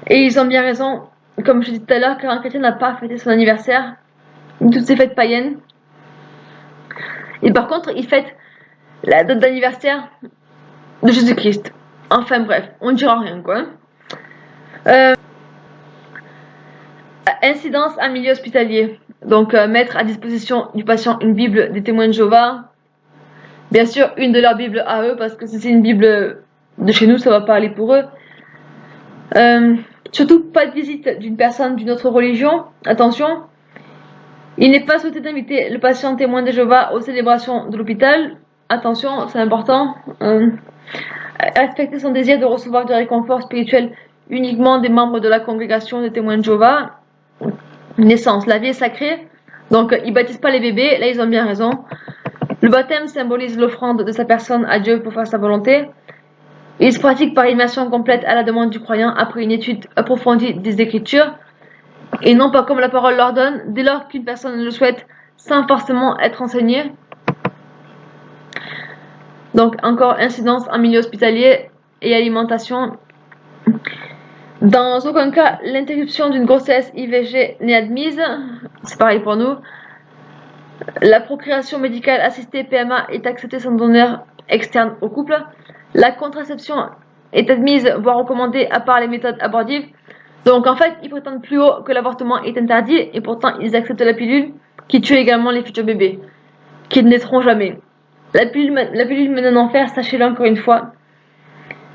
Et ils ont bien raison, comme je disais tout à l'heure, car un chrétien n'a pas fêté son anniversaire, ni toutes ces fêtes païennes. Et par contre, ils fêtent la date d'anniversaire de Jésus-Christ. Enfin bref, on ne dira rien quoi. Incidence en milieu hospitalier. Donc mettre à disposition du patient une Bible des témoins de Jéhovah. Bien sûr, une de leurs Bibles à eux, parce que si c'est une Bible de chez nous, ça va pas aller pour eux. Surtout pas de visite d'une personne d'une autre religion. Attention. Il n'est pas souhaité d'inviter le patient témoin de Jéhovah aux célébrations de l'hôpital. Attention, c'est important. Respecter son désir de recevoir du réconfort spirituel uniquement des membres de la congrégation des témoins de Jéhovah. Naissance, la vie est sacrée, donc ils baptisent pas les bébés, là ils ont bien raison. Le baptême symbolise l'offrande de sa personne à Dieu pour faire sa volonté. Il se pratique par immersion complète à la demande du croyant après une étude approfondie des Écritures, et non pas comme la parole l'ordonne, dès lors qu'une personne le souhaite, sans forcément être enseignée. Donc encore incidence en milieu hospitalier et alimentation. Dans aucun cas, l'interruption d'une grossesse IVG n'est admise. C'est pareil pour nous. La procréation médicale assistée PMA est acceptée sans donneur externe au couple. La contraception est admise, voire recommandée, à part les méthodes abortives. Donc en fait, ils prétendent plus haut que l'avortement est interdit et pourtant ils acceptent la pilule qui tue également les futurs bébés, qui ne naîtront jamais. La pilule mène en enfer, sachez-le encore une fois.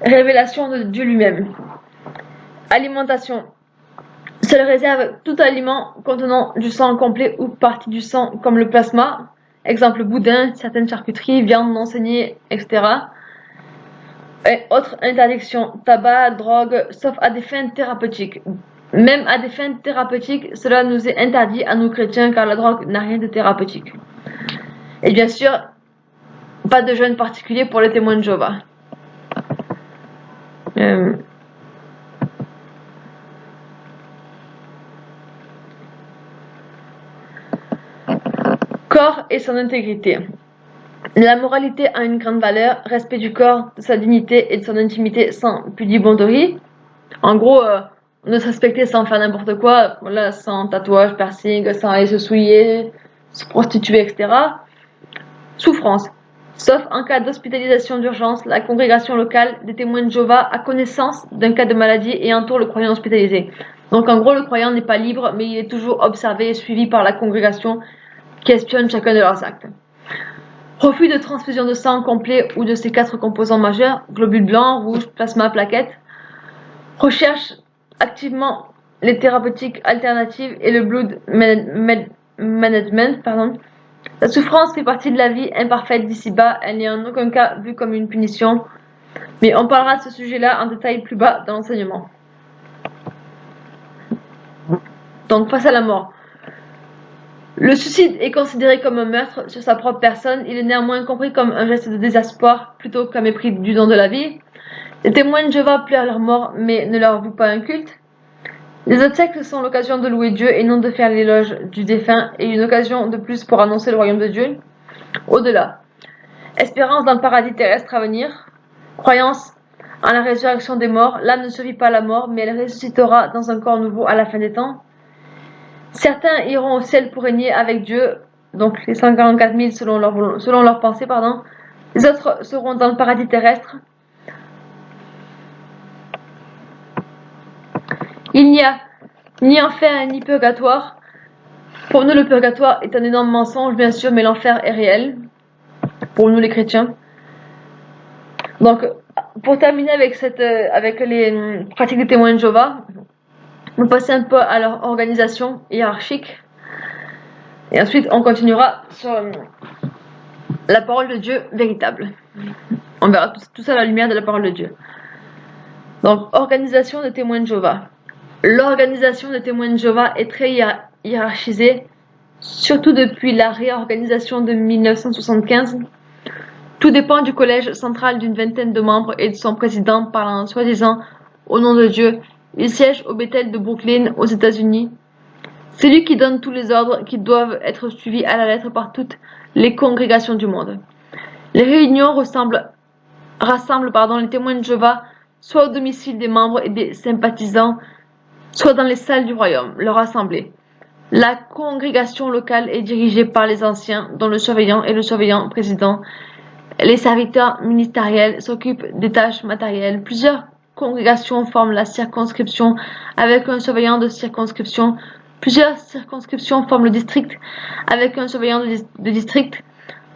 Révélation de Dieu lui-même. Alimentation. Seule réserve tout aliment contenant du sang complet ou partie du sang comme le plasma. exemple boudin, certaines charcuteries, viande non saignée, etc. Et autre interdiction, tabac, drogue, sauf à des fins thérapeutiques. Même à des fins thérapeutiques, cela nous est interdit à nous chrétiens car la drogue n'a rien de thérapeutique. Et bien sûr, pas de jeûne particulier pour les témoins de Jéhovah. Corps et son intégrité. La moralité a une grande valeur, respect du corps, de sa dignité et de son intimité sans pudibonderie. En gros, ne se respecter sans faire n'importe quoi, voilà, sans tatouage, piercing, sans aller se souiller, se prostituer, etc. Souffrance. Sauf en cas d'hospitalisation d'urgence, la congrégation locale des témoins de Jéhovah a connaissance d'un cas de maladie et entoure le croyant hospitalisé. Donc en gros, le croyant n'est pas libre, mais il est toujours observé et suivi par la congrégation qui espionne chacun de leurs actes. Refus de transfusion de sang complet ou de ses 4 composants majeurs, globules blancs, rouges, plasma, plaquettes. Recherche activement les thérapeutiques alternatives et le blood management. La souffrance fait partie de la vie imparfaite d'ici-bas, elle n'est en aucun cas vue comme une punition, mais on parlera de ce sujet-là en détail plus bas dans l'enseignement. Donc face à la mort. Le suicide est considéré comme un meurtre sur sa propre personne, il est néanmoins compris comme un geste de désespoir plutôt qu'un mépris du don de la vie. Les témoins de Jéhovah pleurent leur mort mais ne leur vouent pas un culte. Les obsèques sont l'occasion de louer Dieu et non de faire l'éloge du défunt et une occasion de plus pour annoncer le royaume de Dieu. Au-delà. Espérance dans le paradis terrestre à venir. Croyance en la résurrection des morts. L'âme ne survit pas à la mort mais elle ressuscitera dans un corps nouveau à la fin des temps. Certains iront au ciel pour régner avec Dieu, donc les 144 000 selon leur pensée, pardon. Les autres seront dans le paradis terrestre. Il n'y a ni enfer ni purgatoire. Pour nous, le purgatoire est un énorme mensonge, bien sûr, mais l'enfer est réel. Pour nous, les chrétiens. Donc, pour terminer avec les pratiques des témoins de Jéhovah, on va passer un peu à leur organisation hiérarchique. Et ensuite, on continuera sur la parole de Dieu véritable. On verra tout ça à la lumière de la parole de Dieu. Donc, organisation des témoins de Jéhovah. L'organisation des témoins de Jéhovah est très hiérarchisée, surtout depuis la réorganisation de 1975. Tout dépend du collège central d'une vingtaine de membres et de son président parlant soi-disant au nom de Dieu. Il siège au Bethel de Brooklyn, aux États-Unis. C'est lui qui donne tous les ordres qui doivent être suivis à la lettre par toutes les congrégations du monde. Les réunions rassemblent les témoins de Jéhovah soit au domicile des membres et des sympathisants, soit dans les salles du royaume, leur assemblée. La congrégation locale est dirigée par les anciens, dont le surveillant et le surveillant président. Les serviteurs ministériels s'occupent des tâches matérielles. Plusieurs congrégations forment la circonscription avec un surveillant de circonscription. Plusieurs circonscriptions forment le district avec un surveillant de district.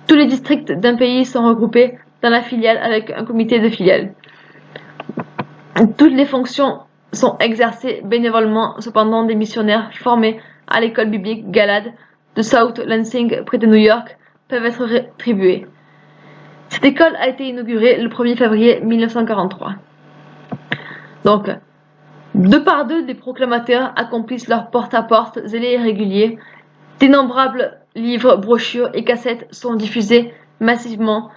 Tous les districts d'un pays sont regroupés dans la filiale avec un comité de filiale. Toutes les fonctions sont exercées bénévolement, cependant des missionnaires formés à l'école biblique Galad de South Lansing près de New York peuvent être rétribués. Cette école a été inaugurée le 1er février 1943. Donc, 2 par 2, des proclamateurs accomplissent leur porte-à-porte zélé et régulier. D'innombrables livres, brochures et cassettes sont diffusés massivement.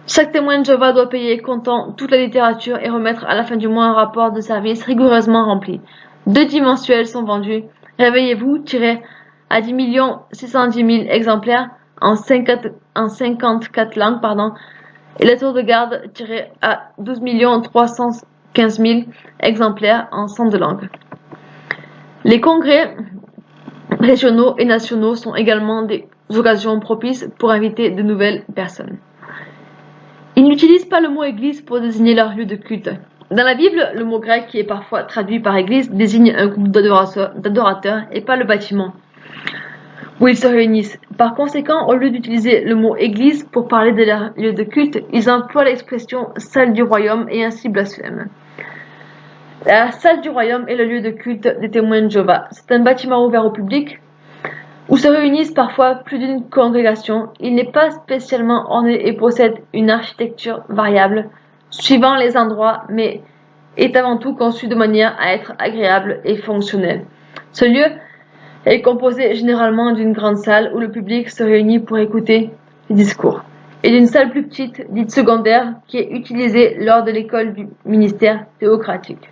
Chaque témoin de Jéhovah doit payer comptant toute la littérature et remettre à la fin du mois un rapport de service rigoureusement rempli. 2 mensuels sont vendus. Réveillez-vous, tiré à 10 610 000 exemplaires en 54 langues, et la tour de garde tirée à 12 315 000 exemplaires en 102 langues. Les congrès régionaux et nationaux sont également des occasions propices pour inviter de nouvelles personnes. Ils n'utilisent pas le mot église pour désigner leur lieu de culte. Dans la Bible, le mot grec qui est parfois traduit par église désigne un groupe d'adorateurs et pas le bâtiment où ils se réunissent. Par conséquent, au lieu d'utiliser le mot église pour parler de leur lieu de culte, ils emploient l'expression salle du royaume et ainsi blasphèment. La salle du royaume est le lieu de culte des témoins de Jéhovah. C'est un bâtiment ouvert au public où se réunissent parfois plus d'une congrégation. Il n'est pas spécialement orné et possède une architecture variable, suivant les endroits, mais est avant tout conçu de manière à être agréable et fonctionnel. Ce lieu est composé généralement d'une grande salle où le public se réunit pour écouter les discours, et d'une salle plus petite, dite secondaire, qui est utilisée lors de l'école du ministère théocratique.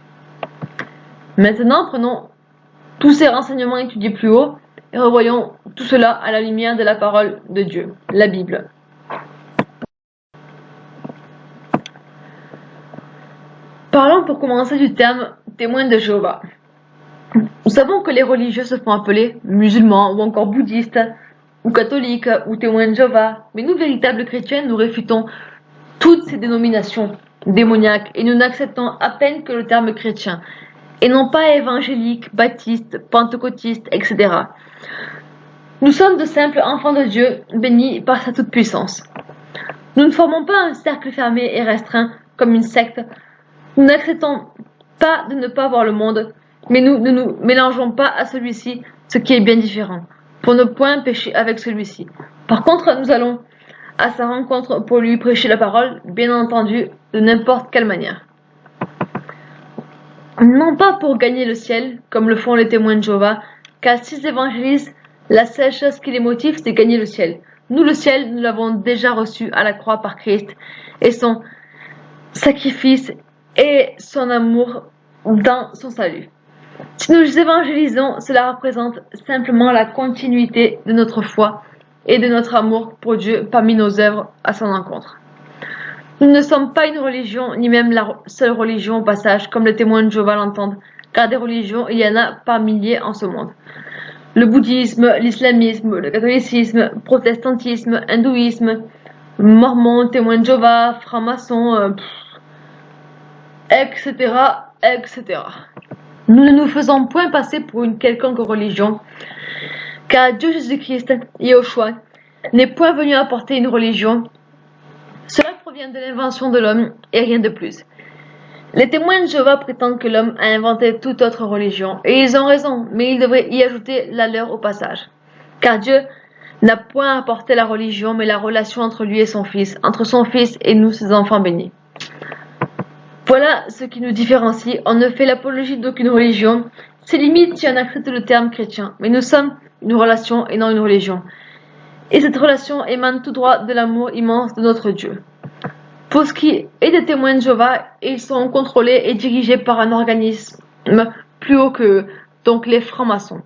Maintenant, prenons tous ces renseignements étudiés plus haut et revoyons tout cela à la lumière de la parole de Dieu, la Bible. Parlons pour commencer du terme témoin de Jéhovah. Nous savons que les religieux se font appeler musulmans ou encore bouddhistes ou catholiques ou témoins de Jéhovah, mais nous, véritables chrétiens, nous réfutons toutes ces dénominations démoniaques et nous n'acceptons à peine que le terme chrétien et non pas évangélique, baptiste, pentecôtiste, etc. Nous sommes de simples enfants de Dieu, bénis par sa toute-puissance. Nous ne formons pas un cercle fermé et restreint comme une secte. Nous n'acceptons pas de ne pas voir le monde, mais nous ne nous mélangeons pas à celui-ci, ce qui est bien différent, pour ne point pécher avec celui-ci. Par contre, nous allons à sa rencontre pour lui prêcher la parole, bien entendu, de n'importe quelle manière. Non pas pour gagner le ciel, comme le font les témoins de Jéhovah, car s'ils évangélisent, la seule chose qui les motive, c'est gagner le ciel. Nous, le ciel, nous l'avons déjà reçu à la croix par Christ, et son sacrifice et son amour dans son salut. Si nous évangélisons, cela représente simplement la continuité de notre foi et de notre amour pour Dieu parmi nos œuvres à son encontre. Nous ne sommes pas une religion, ni même la seule religion au passage, comme les témoins de Jéhovah l'entendent, car des religions, il y en a par milliers en ce monde. Le bouddhisme, l'islamisme, le catholicisme, le protestantisme, hindouisme, mormon, témoins de Jéhovah, francs-maçons, etc., etc. Nous ne nous faisons point passer pour une quelconque religion, car Dieu Jésus-Christ, Yahushua, n'est point venu apporter une religion. Cela provient de l'invention de l'homme et rien de plus. Les témoins de Jéhovah prétendent que l'homme a inventé toute autre religion, et ils ont raison, mais ils devraient y ajouter la leur au passage. Car Dieu n'a point apporté la religion, mais la relation entre lui et son Fils, entre son Fils et nous, ses enfants bénis. Voilà ce qui nous différencie. On ne fait l'apologie d'aucune religion. C'est limite si on accepte le terme chrétien, mais nous sommes une relation et non une religion. Et cette relation émane tout droit de l'amour immense de notre Dieu. Pour ce qui est des témoins de Jéhovah, ils sont contrôlés et dirigés par un organisme plus haut qu'eux, donc les francs-maçons,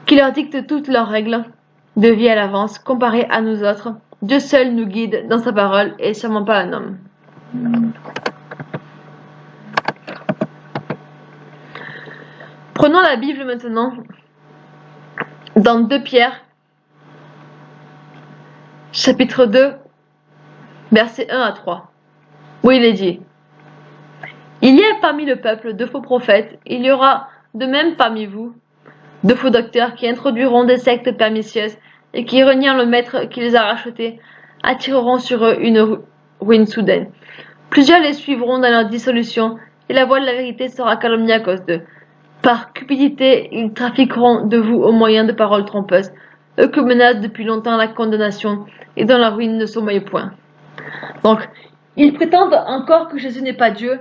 qui leur dictent toutes leurs règles de vie à l'avance, comparées à nous autres. Dieu seul nous guide dans sa parole et sûrement pas un homme. Prenons la Bible maintenant, dans 2 Pierre, chapitre 2, versets 1 à 3, où il est dit: Il y a parmi le peuple de faux prophètes, il y aura de même parmi vous de faux docteurs qui introduiront des sectes pernicieuses et qui, reniant le maître qui les a rachetés, attireront sur eux une ruine soudaine. Plusieurs les suivront dans leur dissolution, et la voix de la vérité sera calomniée à cause d'eux. Par cupidité, ils trafiqueront de vous au moyen de paroles trompeuses, eux que menace depuis longtemps la condamnation et dont la ruine ne sommeille point. Donc, ils prétendent encore que Jésus n'est pas Dieu,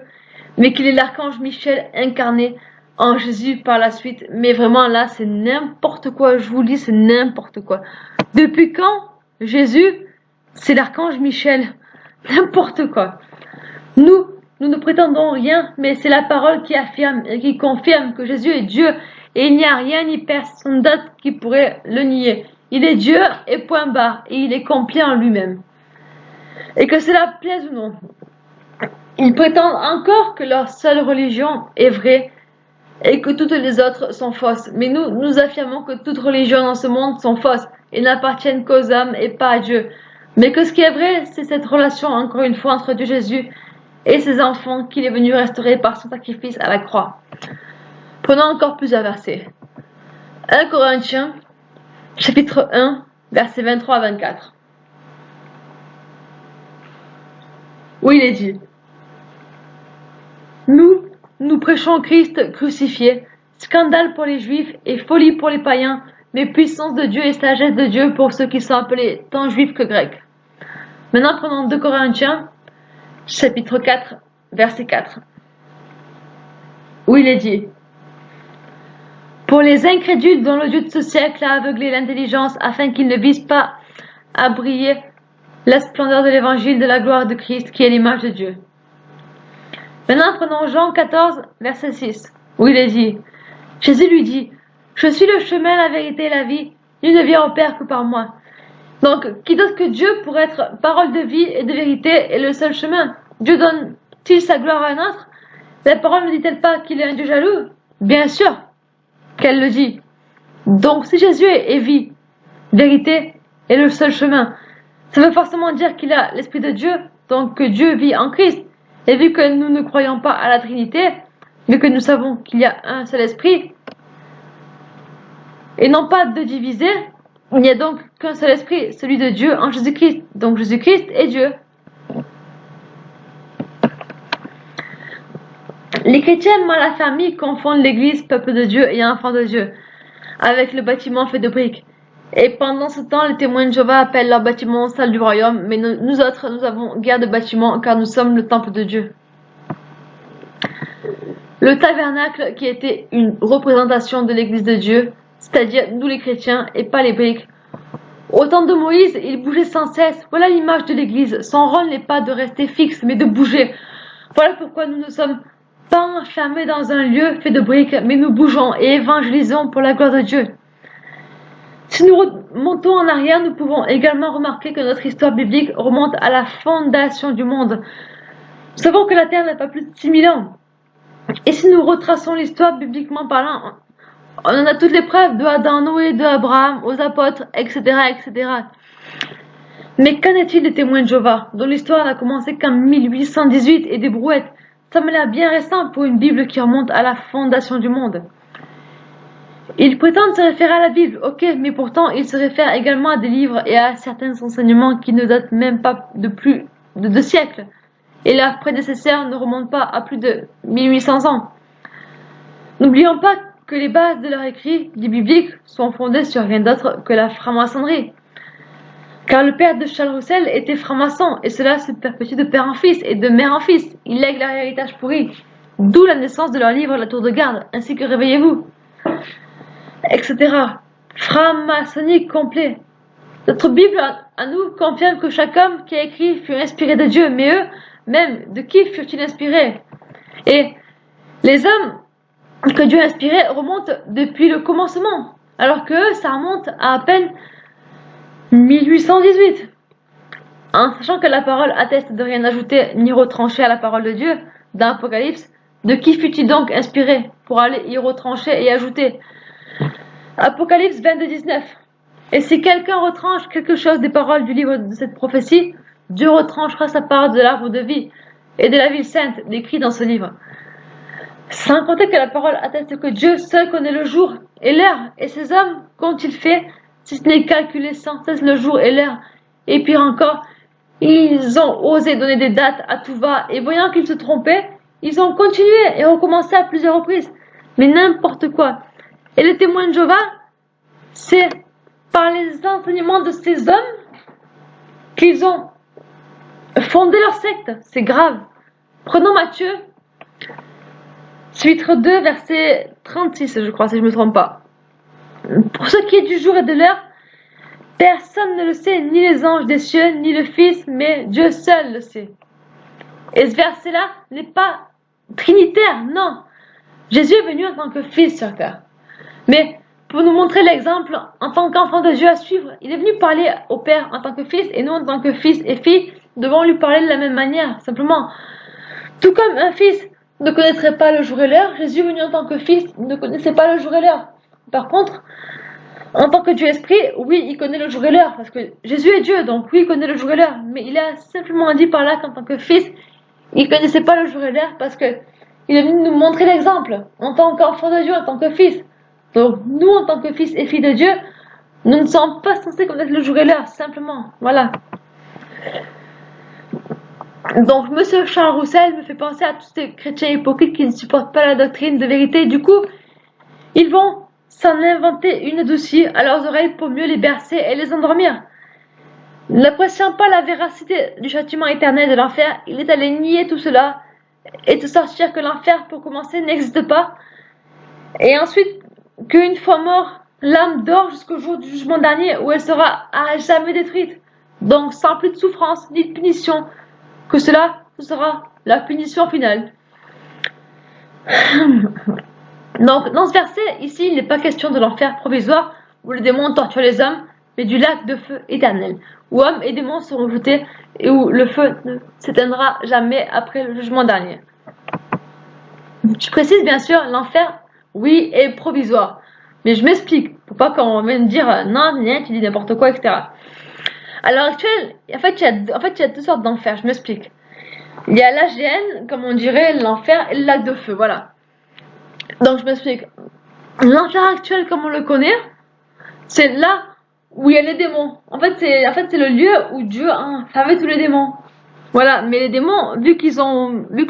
mais qu'il est l'archange Michel incarné en Jésus par la suite. Mais vraiment là, c'est n'importe quoi, je vous le dis, c'est n'importe quoi. Depuis quand Jésus, c'est l'archange Michel? N'importe quoi. Nous ne prétendons rien, mais c'est la parole qui affirme et qui confirme que Jésus est Dieu, et il n'y a rien ni personne d'autre qui pourrait le nier. Il est Dieu et point barre, et il est complet en lui-même. Et que cela plaise ou non, ils prétendent encore que leur seule religion est vraie et que toutes les autres sont fausses. Mais nous affirmons que toutes religions dans ce monde sont fausses et n'appartiennent qu'aux hommes et pas à Dieu. Mais que ce qui est vrai, c'est cette relation, encore une fois, entre Dieu Jésus et ses enfants qu'il est venu restaurer par son sacrifice à la croix. Prenons encore plusieurs versets. 1 Corinthiens, chapitre 1, versets 23 à 24. Où il est dit: Nous prêchons Christ crucifié, scandale pour les Juifs et folie pour les païens, mais puissance de Dieu et sagesse de Dieu pour ceux qui sont appelés tant juifs que grecs. Maintenant, prenons 2 Corinthiens, chapitre 4, verset 4, où il est dit: pour les incrédules dont le Dieu de ce siècle a aveuglé l'intelligence afin qu'ils ne visent pas à briller la splendeur de l'évangile de la gloire de Christ qui est l'image de Dieu. Maintenant, prenons Jean 14, verset 6, où il est dit: Jésus lui dit: je suis le chemin, la vérité et la vie, nul ne vient au Père que par moi. Donc, qui d'autre que Dieu pour être parole de vie et de vérité est le seul chemin? Dieu donne-t-il sa gloire à un autre? La parole ne dit-elle pas qu'il est un Dieu jaloux? Bien sûr qu'elle le dit. Donc, si Jésus est vie, vérité est le seul chemin, ça veut forcément dire qu'il a l'Esprit de Dieu, donc que Dieu vit en Christ. Et vu que nous ne croyons pas à la Trinité, vu que nous savons qu'il y a un seul Esprit, et non pas de diviser, il n'y a donc qu'un seul Esprit, celui de Dieu en Jésus-Christ. Donc Jésus-Christ est Dieu. Les chrétiens mal affermis confondent l'Église, peuple de Dieu et enfant de Dieu, avec le bâtiment fait de briques. Et pendant ce temps, les témoins de Jéhovah appellent leur bâtiment salle du royaume, mais nous autres, nous avons guère de bâtiment, car nous sommes le temple de Dieu. Le tabernacle, qui était une représentation de l'Église de Dieu, c'est-à-dire nous les chrétiens et pas les briques. Au temps de Moïse, il bougeait sans cesse. Voilà l'image de l'Église. Son rôle n'est pas de rester fixe, mais de bouger. Voilà pourquoi nous ne sommes pas enfermés dans un lieu fait de briques, mais nous bougeons et évangélisons pour la gloire de Dieu. Si nous remontons en arrière, nous pouvons également remarquer que notre histoire biblique remonte à la fondation du monde. Nous savons que la Terre n'a pas plus de 6000 ans. Et si nous retraçons l'histoire bibliquement parlant, on en a toutes les preuves de Adam, Noé, de Abraham, aux apôtres, etc., etc. Mais qu'en est-il des témoins de Jéhovah, dont l'histoire n'a commencé qu'en 1818 et des brouettes? Ça me l'air bien récent pour une Bible qui remonte à la fondation du monde. Ils prétendent se référer à la Bible, ok, mais pourtant ils se réfèrent également à des livres et à certains enseignements qui ne datent même pas de plus de 2 siècles. Et leurs prédécesseurs ne remontent pas à plus de 1800 ans. N'oublions pas que les bases de leur écrit, dit biblique, sont fondées sur rien d'autre que la franc-maçonnerie. Car le père de Charles Roussel était franc-maçon, et cela se perpétue de père en fils et de mère en fils. Ils lèguent leur héritage pourri. D'où la naissance de leur livre La Tour de Garde, ainsi que Réveillez-vous, etc. Franc-maçonnique complet. Notre Bible à nous confirme que chaque homme qui a écrit fut inspiré de Dieu, mais eux, même, de qui furent-ils inspirés? Et les hommes que Dieu a inspirés remontent depuis le commencement, alors que eux, ça remonte à peine 1818. En sachant que la parole atteste de rien ajouter ni retrancher à la parole de Dieu, dans l'Apocalypse, de qui fut-il donc inspiré pour aller y retrancher et ajouter? Apocalypse 22, 19. Et si quelqu'un retranche quelque chose des paroles du livre de cette prophétie, Dieu retranchera sa part de l'arbre de vie et de la ville sainte décrit dans ce livre. Sans compter que la parole atteste que Dieu seul connaît le jour et l'heure, et ces hommes qu'ont-ils fait, si ce n'est calculer sans cesse le jour et l'heure? Et pire encore, ils ont osé donner des dates à tout va, et voyant qu'ils se trompaient, ils ont continué et recommencé à plusieurs reprises. Mais n'importe quoi. Et les témoins de Jéhovah, c'est par les enseignements de ces hommes qu'ils ont fondé leur secte. C'est grave. Prenons Matthieu, chapitre 2, verset 36, je crois, si je ne me trompe pas. Pour ce qui est du jour et de l'heure, personne ne le sait, ni les anges des cieux, ni le Fils, mais Dieu seul le sait. Et ce verset-là n'est pas trinitaire, non. Jésus est venu en tant que Fils sur terre. Mais pour nous montrer l'exemple, en tant qu'enfant de Dieu à suivre, il est venu parler au Père en tant que Fils, et nous en tant que Fils et filles, devons lui parler de la même manière, simplement. Tout comme un Fils ne connaîtrait pas le jour et l'heure, Jésus venu en tant que Fils ne connaissait pas le jour et l'heure. Par contre, en tant que Dieu Esprit, oui, il connaît le jour et l'heure, parce que Jésus est Dieu, donc oui, il connaît le jour et l'heure, mais il a simplement dit par là qu'en tant que Fils, il connaissait pas le jour et l'heure, parce que il est venu nous montrer l'exemple, en tant qu'enfant de Dieu, en tant que Fils. Donc, nous, en tant que Fils et filles de Dieu, nous ne sommes pas censés connaître le jour et l'heure, simplement, voilà. Donc, Monsieur Charles Roussel me fait penser à tous ces chrétiens hypocrites qui ne supportent pas la doctrine de vérité. Du coup, ils vont s'en inventer une douce à leurs oreilles pour mieux les bercer et les endormir. N'appréciant pas la véracité du châtiment éternel de l'enfer, il est allé nier tout cela et de sortir que l'enfer, pour commencer, n'existe pas, et ensuite qu'une fois mort, l'âme dort jusqu'au jour du jugement dernier où elle sera à jamais détruite, donc sans plus de souffrance ni de punition, que cela, ce sera la punition finale. Donc, dans ce verset, ici, il n'est pas question de l'enfer provisoire où les démons torturent les hommes, mais du lac de feu éternel, où hommes et démons seront jetés et où le feu ne s'éteindra jamais après le jugement dernier. Je précise bien sûr, l'enfer, oui, est provisoire. Mais je m'explique, pour pas qu'on vienne me dire non, tu dis n'importe quoi, etc. À l'heure actuelle, en fait, il y a deux sortes d'enfer, je m'explique. Il y a l'AGN, comme on dirait, l'enfer et le lac de feu, voilà. Donc je m'explique. L'enfer actuel, comme on le connaît, c'est là où il y a les démons. En fait, c'est le lieu où Dieu a enfermé tous les démons. Voilà, mais les démons, vu que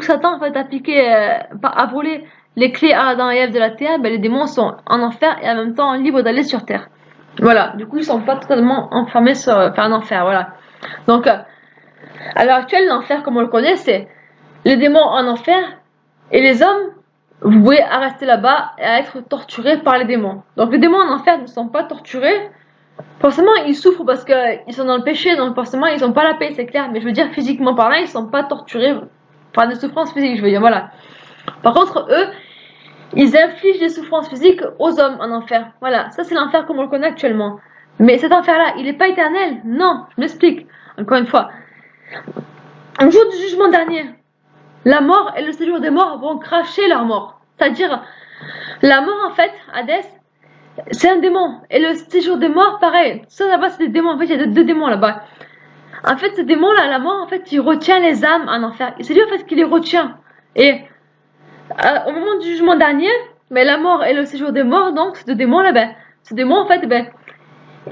Satan en fait a volé les clés à Adam et Ève de la terre, ben les démons sont en enfer et en même temps libres d'aller sur terre. Voilà, du coup ils sont pas totalement enfermés sur un enfer, voilà. Donc à l'heure actuelle, l'enfer comme on le connaît, c'est les démons en enfer et les hommes voués à rester là-bas et à être torturés par les démons. Donc les démons en enfer ne sont pas torturés. Forcément, ils souffrent parce qu'ils sont dans le péché, donc forcément, ils n'ont pas la paix, c'est clair. Mais je veux dire, physiquement parlant, ils ne sont pas torturés par des souffrances physiques, je veux dire, voilà. Par contre, eux, ils infligent des souffrances physiques aux hommes en enfer. Voilà, ça c'est l'enfer comme on le connaît actuellement. Mais cet enfer-là, il n'est pas éternel. Non, je m'explique. Encore une fois. Un jour du jugement dernier, la mort et le séjour des morts vont cracher leur mort. C'est-à-dire, la mort, en fait, Hadès, c'est un démon. Et le séjour des morts, pareil. Ça là-bas, c'est des démons. En fait, il y a deux démons là-bas. En fait, ce démon-là, la mort, en fait, il retient les âmes en enfer. C'est lui, en fait, qui les retient. Et au moment du jugement dernier, mais la mort et le séjour des morts, donc, ce démon-là, ce démon, en fait,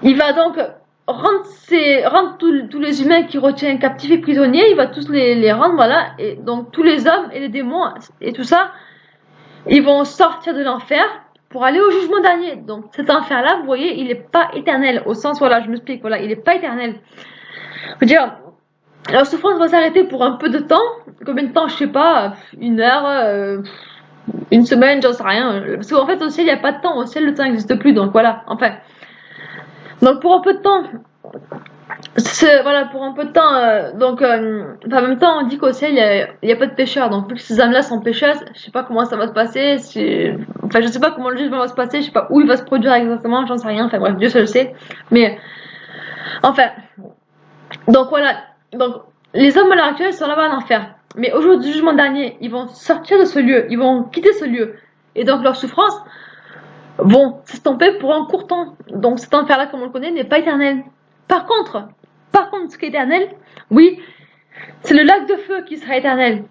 il va donc rendre tous les humains qui retient captifs et prisonniers, il va tous les rendre, voilà. Et donc, tous les hommes et les démons et tout ça, ils vont sortir de l'enfer pour aller au jugement dernier. Donc cet enfer-là, vous voyez, il n'est pas éternel. Au sens, voilà, je m'explique, voilà, il n'est pas éternel. Je veux dire, la souffrance va s'arrêter pour un peu de temps. Combien de temps, je sais pas, une heure, une semaine, j'en sais rien. Parce qu'en fait, au ciel, il n'y a pas de temps. Au ciel, le temps n'existe plus, donc voilà, enfin. Donc pour un peu de temps, voilà, pour un peu de temps, en même temps, on dit qu'au ciel, il y a pas de pécheurs. Donc, vu que ces âmes-là sont pécheuses, je sais pas comment ça va se passer. Enfin, je sais pas comment le jugement va se passer. Je sais pas où il va se produire exactement. J'en sais rien. Enfin, bref, Dieu seul le sait. Mais, enfin. Donc, voilà. Donc, les hommes à l'heure actuelle sont là-bas en enfer. Mais au jour du jugement dernier, ils vont sortir de ce lieu. Ils vont quitter ce lieu. Et donc, leurs souffrances vont s'estomper pour un court temps. Donc, cet enfer-là, comme on le connaît, n'est pas éternel. Par contre, ce qui est éternel, oui, c'est le lac de feu qui sera éternel.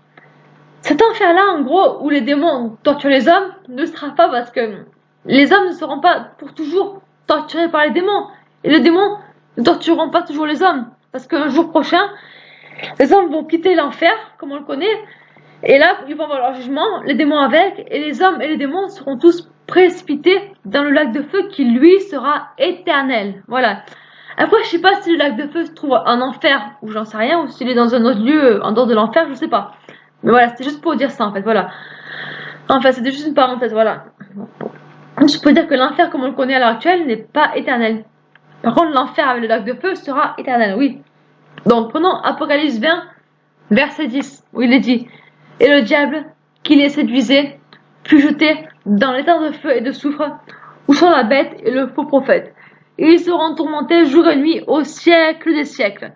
Cet enfer-là, en gros, où les démons torturent les hommes, ne sera pas parce que les hommes ne seront pas pour toujours torturés par les démons. Et les démons ne tortureront pas toujours les hommes. Parce qu'un jour prochain, les hommes vont quitter l'enfer, comme on le connaît, et là, ils vont avoir leur jugement, les démons avec, et les hommes et les démons seront tous précipités dans le lac de feu qui, lui, sera éternel. Voilà. Après, je sais pas si le lac de feu se trouve en enfer, ou j'en sais rien, ou s'il est dans un autre lieu en dehors de l'enfer, je sais pas. Mais voilà, c'était juste pour dire ça, en fait, voilà. Enfin, c'était juste une parenthèse, voilà. Je peux dire que l'enfer, comme on le connaît à l'heure actuelle, n'est pas éternel. Par contre, l'enfer avec le lac de feu sera éternel, oui. Donc, prenons Apocalypse 20, verset 10, où il est dit « Et le diable, qui les séduisait, fut jeté dans l'étang de feu et de soufre, où sont la bête et le faux prophète. Et ils seront tourmentés jour et nuit au siècle des siècles. »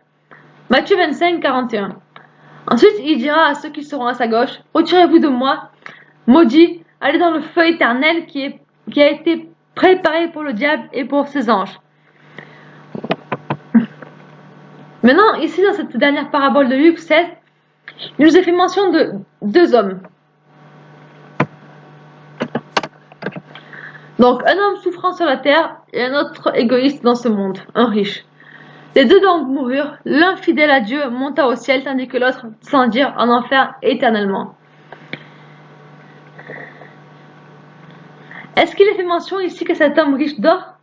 Matthieu 25, 41. Ensuite, il dira à ceux qui seront à sa gauche, « Retirez-vous de moi, maudits, allez dans le feu éternel qui a été préparé pour le diable et pour ses anges. » Maintenant, ici, dans cette dernière parabole de Luc 16, il nous est fait mention de deux hommes. Donc, un homme souffrant sur la terre et un autre égoïste dans ce monde, un riche. Les deux donc moururent, l'un fidèle à Dieu monta au ciel, tandis que l'autre descendit en enfer éternellement. Est-ce qu'il est fait mention ici que cet homme riche dort?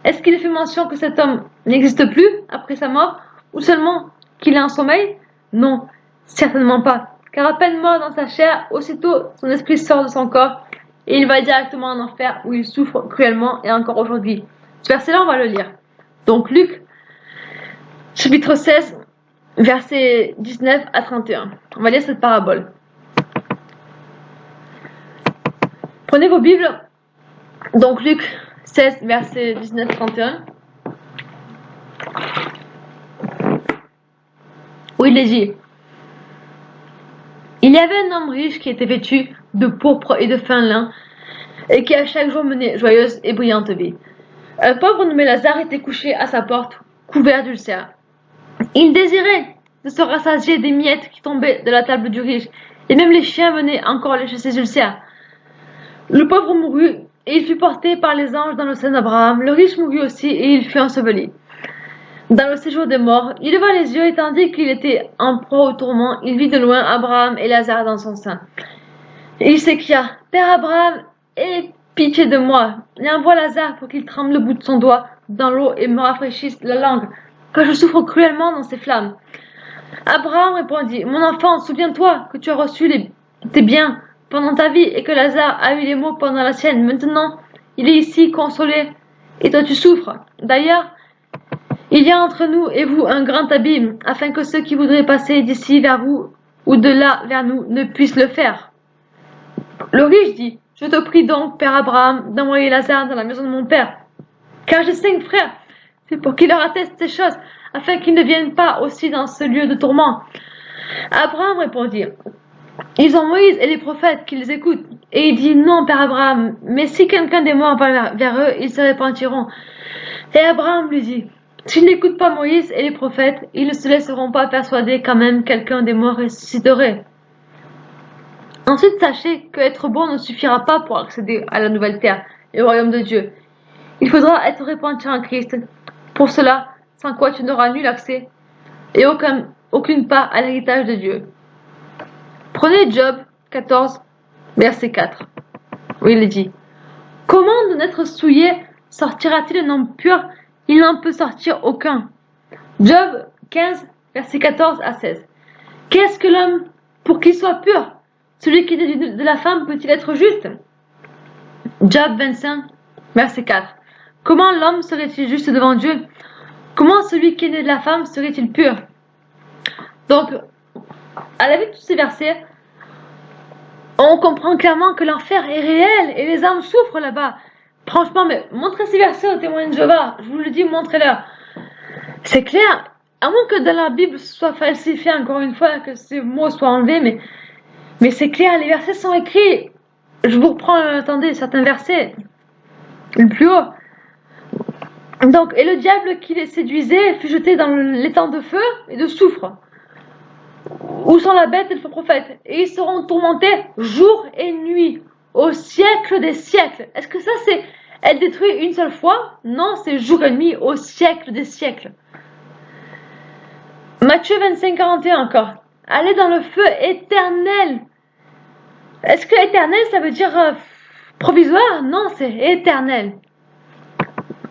Est-ce qu'il est fait mention que cet homme n'existe plus après sa mort? Ou seulement qu'il est en sommeil? Non, certainement pas. Car à peine mort dans sa chair, aussitôt son esprit sort de son corps et il va directement en enfer où il souffre cruellement et encore aujourd'hui. Ce verset-là, on va le lire. Donc Luc, chapitre 16, versets 19 à 31. On va lire cette parabole. Prenez vos Bibles. Donc Luc 16, versets 19 à 31. Où il est dit: il y avait un homme riche qui était vêtu de pourpre et de fin lin et qui à chaque jour menait joyeuse et brillante vie. Un pauvre nommé Lazare était couché à sa porte, couvert d'ulcères. Il désirait de se rassasier des miettes qui tombaient de la table du riche, et même les chiens venaient encore lécher ses ulcères. Le pauvre mourut, et il fut porté par les anges dans le sein d'Abraham. Le riche mourut aussi, et il fut enseveli. Dans le séjour des morts, il leva les yeux, et tandis qu'il était en proie au tourment, il vit de loin Abraham et Lazare dans son sein. Et il s'écria: Père Abraham, aie pitié de moi, et envoie Lazare pour qu'il trempe le bout de son doigt dans l'eau et me rafraîchisse la langue, car je souffre cruellement dans ces flammes. Abraham répondit: Mon enfant, souviens-toi que tu as reçu tes biens pendant ta vie et que Lazare a eu les maux pendant la sienne. Maintenant, il est ici consolé et toi tu souffres. D'ailleurs, il y a entre nous et vous un grand abîme, afin que ceux qui voudraient passer d'ici vers vous ou de là vers nous ne puissent le faire. Le riche dit: Je te prie donc, Père Abraham, d'envoyer Lazare dans la maison de mon père, car j'ai 5 frères. C'est pour qu'ils leur attestent ces choses, afin qu'ils ne viennent pas aussi dans ce lieu de tourment. Abraham répondit: Ils ont Moïse et les prophètes qui les écoutent. Et il dit: Non, Père Abraham, mais si quelqu'un des morts va vers eux, ils se repentiront. Et Abraham lui dit: S'ils n'écoutent pas Moïse et les prophètes, ils ne se laisseront pas persuader quand même quelqu'un des morts ressusciterait. Ensuite, sachez que être bon ne suffira pas pour accéder à la nouvelle terre et au royaume de Dieu. Il faudra être repenti en Christ. Pour cela, sans quoi tu n'auras nul accès et aucune part à l'héritage de Dieu. Prenez Job 14, verset 4, où il est dit: Comment d'un être souillé sortira-t-il un homme pur? Il n'en peut sortir aucun. Job 15, verset 14 à 16. Qu'est-ce que l'homme pour qu'il soit pur? Celui qui est né de la femme peut-il être juste? Job 25, verset 4. Comment l'homme serait-il juste devant Dieu? Comment celui qui est né de la femme serait-il pur? Donc, à la vue de tous ces versets, on comprend clairement que l'enfer est réel et les âmes souffrent là-bas. Franchement, mais montrez ces versets aux témoins de Jéhovah. Je vous le dis, montrez-leur. C'est clair. À moins que dans la Bible ce soit falsifié encore une fois, que ces mots soient enlevés, mais c'est clair, les versets sont écrits. Je vous reprends, attendez, certains versets. Le plus haut. Donc, et le diable qui les séduisait fut jeté dans l'étang de feu et de soufre, où sont la bête et le faux prophète, et ils seront tourmentés jour et nuit, au siècle des siècles. Est-ce que ça c'est être détruit une seule fois? Non, c'est jour et nuit, au siècle des siècles. Matthieu 25, 41 encore. Allez dans le feu éternel. Est-ce que éternel ça veut dire provisoire? Non, c'est éternel.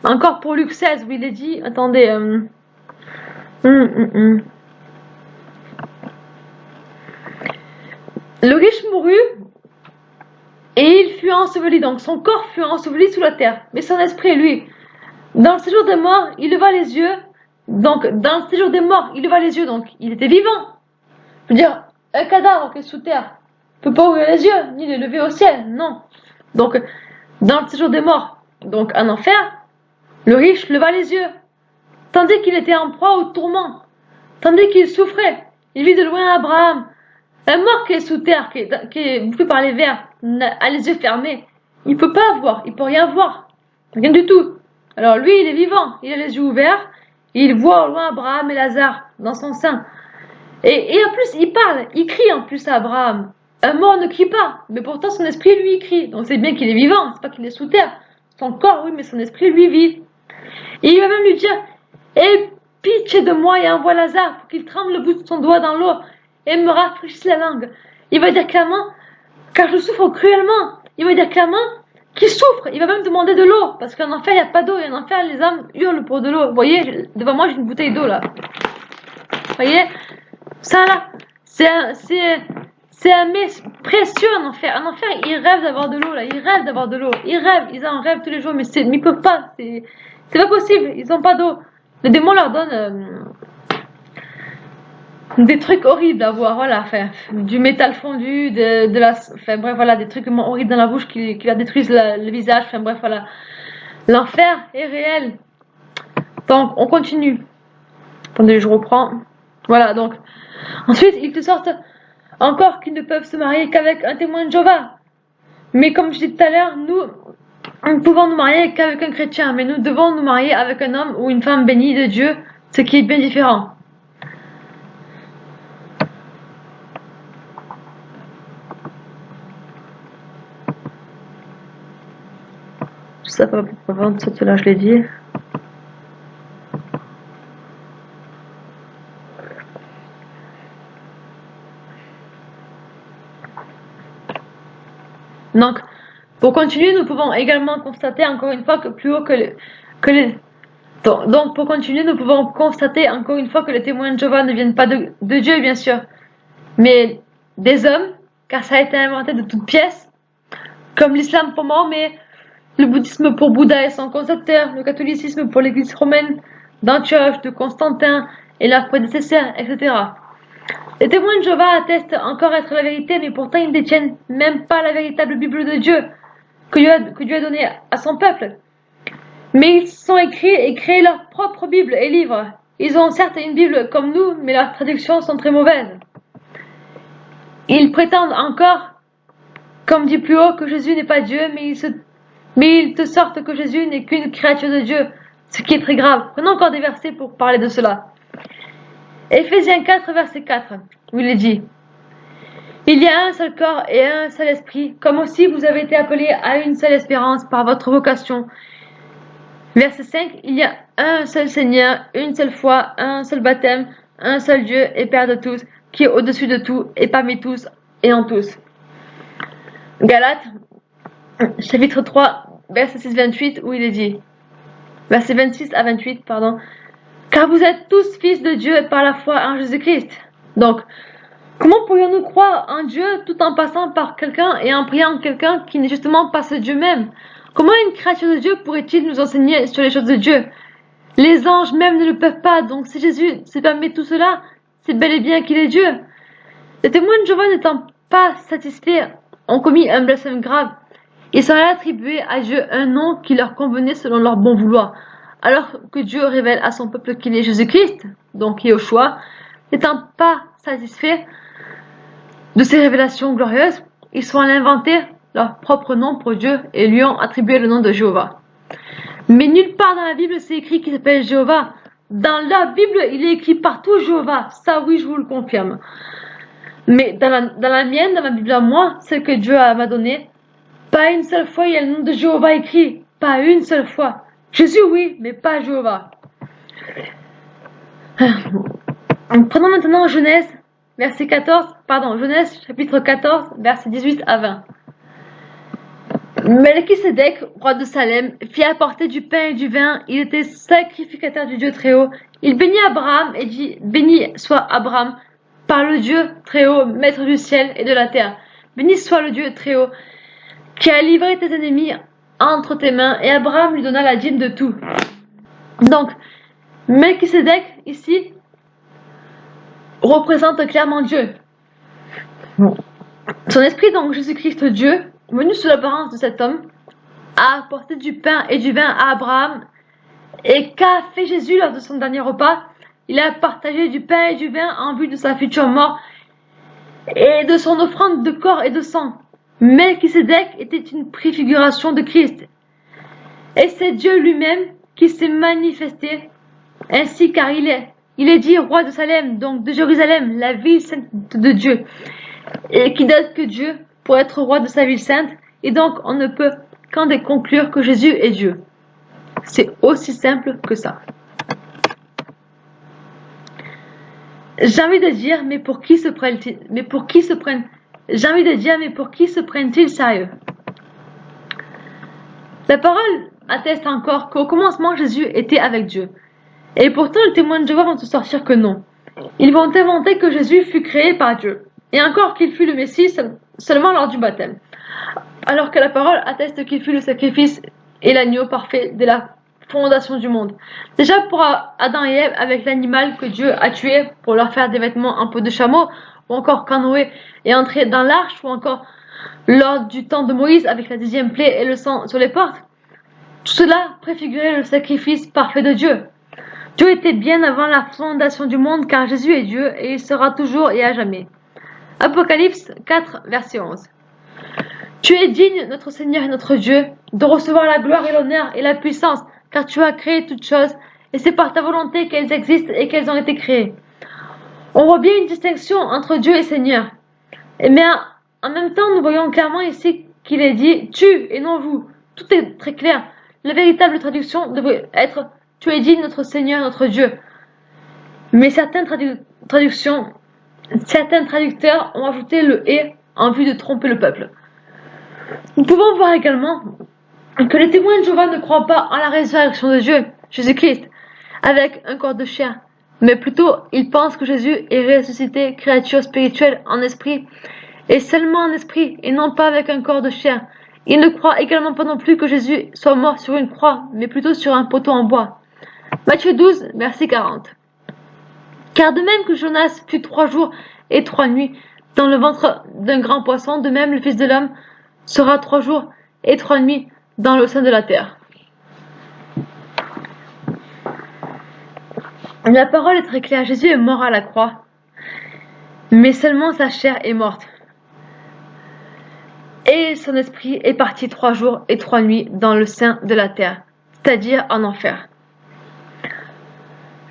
Encore pour Luc 16 où il est dit, attendez, Le riche mourut et il fut enseveli, donc son corps fut enseveli sous la terre, mais son esprit, lui, dans le séjour des morts, il leva les yeux, donc dans le séjour des morts, il leva les yeux, donc il était vivant. Je veux dire, un cadavre qui est sous terre ne peut pas ouvrir les yeux, ni les lever au ciel, non. Donc, dans le séjour des morts, donc en enfer, le riche leva les yeux, tandis qu'il était en proie au tourment, tandis qu'il souffrait. Il vit de loin Abraham, un mort qui est sous terre, qui est bouffé par les vers, a les yeux fermés. Il peut pas voir, il peut rien voir, rien du tout. Alors lui, il est vivant, il a les yeux ouverts, et il voit au loin Abraham et Lazare dans son sein. Et en plus, il parle, il crie en plus à Abraham. Un mort ne crie pas, mais pourtant son esprit, lui, il crie. Donc c'est bien qu'il est vivant, c'est pas qu'il est sous terre. Son corps, oui, mais son esprit, lui, vit. Et il va même lui dire: aie pitié de moi et envoie Lazare pour qu'il trempe le bout de son doigt dans l'eau et me rafraîchisse la langue. Il va dire clairement, car je souffre cruellement. Il va dire clairement qui souffre. Il va même demander de l'eau, parce qu'en enfer, il n'y a pas d'eau, et en enfer, les âmes hurlent pour de l'eau. Vous voyez, devant moi, j'ai une bouteille d'eau, là. Vous voyez, ça, là, c'est un mets précieux en enfer. En enfer, ils rêvent d'avoir de l'eau, là. Ils rêvent d'avoir de l'eau. Ils en rêvent tous les jours, mais ils peuvent pas. C'est pas possible. Ils ont pas d'eau. Le démon leur donne des trucs horribles à voir, voilà, enfin, du métal fondu, enfin bref, voilà, des trucs horribles dans la bouche qui leur détruisent le visage, enfin bref, voilà. L'enfer est réel. Donc, on continue. Attendez, je reprends. Voilà, donc. Ensuite, ils te sortent encore qu'ils ne peuvent se marier qu'avec un témoin de Jéhovah. Mais comme je disais tout à l'heure, nous ne pouvons nous marier qu'avec un chrétien, mais nous devons nous marier avec un homme ou une femme bénie de Dieu, ce qui est bien différent. Ça va pour vendre cette là, je l'ai dit. Donc, pour continuer, nous pouvons également constater encore une fois que plus haut donc, pour continuer, nous pouvons constater encore une fois que les témoins de Jéhovah ne viennent pas de Dieu, bien sûr, mais des hommes, car ça a été inventé de toutes pièces, comme l'islam pour Mahomet, le bouddhisme pour Bouddha et son concepteur, le catholicisme pour l'église romaine d'Antioche, de Constantin et leurs prédécesseurs, etc. Les témoins de Jéhovah attestent encore être la vérité, mais pourtant ils ne détiennent même pas la véritable Bible de Dieu que Dieu a donnée à son peuple. Mais ils sont écrits et créé leur propre Bible et livres. Ils ont certes une Bible comme nous, mais leurs traductions sont très mauvaises. Ils prétendent encore, comme dit plus haut, que Jésus n'est pas Dieu, mais ils te sortent que Jésus n'est qu'une créature de Dieu, ce qui est très grave. Prenons encore des versets pour parler de cela. Éphésiens 4, verset 4, où il est dit: il y a un seul corps et un seul esprit, comme aussi vous avez été appelés à une seule espérance par votre vocation. Verset 5, il y a un seul Seigneur, une seule foi, un seul baptême, un seul Dieu et Père de tous, qui est au-dessus de tout et parmi tous et en tous. Galates, chapitre 3, verset 6-28, où il est dit, verset 26 à 28, pardon, car vous êtes tous fils de Dieu par la foi en Jésus-Christ. Donc, comment pourrions-nous croire en Dieu tout en passant par quelqu'un et en priant quelqu'un qui n'est justement pas ce Dieu même? Comment une créature de Dieu pourrait-il nous enseigner sur les choses de Dieu? Les anges même ne le peuvent pas, donc si Jésus se permet tout cela, c'est bel et bien qu'il est Dieu. Les témoins de Jéhovah n'étant pas satisfaits ont commis un blasphème grave. Ils sont allés attribuer à Dieu un nom qui leur convenait selon leur bon vouloir, alors que Dieu révèle à son peuple qu'il est Jésus-Christ, donc Yahushua, n'étant pas satisfaits de ces révélations glorieuses, ils sont allés inventer leur propre nom pour Dieu et lui ont attribué le nom de Jéhovah. Mais nulle part dans la Bible c'est écrit qu'il s'appelle Jéhovah. Dans la Bible, il est écrit partout Jéhovah. Ça, oui, je vous le confirme. Mais dans la mienne, dans ma Bible à moi, celle que Dieu m'a donnée, pas une seule fois il y a le nom de Jéhovah écrit. Pas une seule fois. Jésus, oui, mais pas Jéhovah. Prenons maintenant Genèse, Genèse chapitre 14, versets 18 à 20. Melchisédek, roi de Salem, fit apporter du pain et du vin. Il était sacrificateur du Dieu Très-Haut. Il bénit Abraham et dit: béni soit Abraham par le Dieu Très-Haut, maître du ciel et de la terre. Béni soit le Dieu Très-Haut, qui a livré tes ennemis entre tes mains. Et Abraham lui donna la dîme de tout. Donc, Melchisédek, ici, représente clairement Dieu. Son esprit, donc Jésus-Christ Dieu, venu sous l'apparence de cet homme, a apporté du pain et du vin à Abraham. Et qu'a fait Jésus lors de son dernier repas? Il a partagé du pain et du vin en vue de sa future mort et de son offrande de corps et de sang. Melchisédek était une préfiguration de Christ. Et c'est Dieu lui-même qui s'est manifesté ainsi, car il est dit roi de Salem, donc de Jérusalem, la ville sainte de Dieu, et qui date que Dieu pour être roi de sa ville sainte, et donc on ne peut qu'en déconclure que Jésus est Dieu. C'est aussi simple que ça. J'ai envie de dire, mais pour qui se prennent-ils sérieux? La parole atteste encore qu'au commencement, Jésus était avec Dieu. Et pourtant, les témoins de Jéhovah vont te sortir que non. Ils vont inventer que Jésus fut créé par Dieu, et encore qu'il fut le Messie seulement lors du baptême, alors que la parole atteste qu'il fut le sacrifice et l'agneau parfait dès la fondation du monde. Déjà pour Adam et Ève avec l'animal que Dieu a tué pour leur faire des vêtements en peau de chameau, ou encore quand Noé est entré dans l'arche, ou encore lors du temps de Moïse avec la 10e plaie et le sang sur les portes. Tout cela préfigurait le sacrifice parfait de Dieu. Dieu était bien avant la fondation du monde car Jésus est Dieu et il sera toujours et à jamais. Apocalypse 4, verset 11. Tu es digne, notre Seigneur et notre Dieu, de recevoir la gloire et l'honneur et la puissance, car tu as créé toutes choses, et c'est par ta volonté qu'elles existent et qu'elles ont été créées. On voit bien une distinction entre Dieu et Seigneur. Mais en même temps, nous voyons clairement ici qu'il est dit « tu » et non « vous ». Tout est très clair. La véritable traduction devrait être « tu es digne, notre Seigneur, notre Dieu ». Mais certains traducteurs ont ajouté le « et » en vue de tromper le peuple. Nous pouvons voir également que les témoins de Jéhovah ne croient pas en la résurrection de Dieu, Jésus-Christ, avec un corps de chair, mais plutôt ils pensent que Jésus est ressuscité, créature spirituelle en esprit, et seulement en esprit, et non pas avec un corps de chair. Ils ne croient également pas non plus que Jésus soit mort sur une croix, mais plutôt sur un poteau en bois. Matthieu 12, verset 40. Car de même que Jonas fut 3 jours et 3 nuits dans le ventre d'un grand poisson, de même le Fils de l'homme sera 3 jours et 3 nuits dans le sein de la terre. La parole est très claire, Jésus est mort à la croix, mais seulement sa chair est morte. Et son esprit est parti 3 jours et 3 nuits dans le sein de la terre, c'est-à-dire en enfer.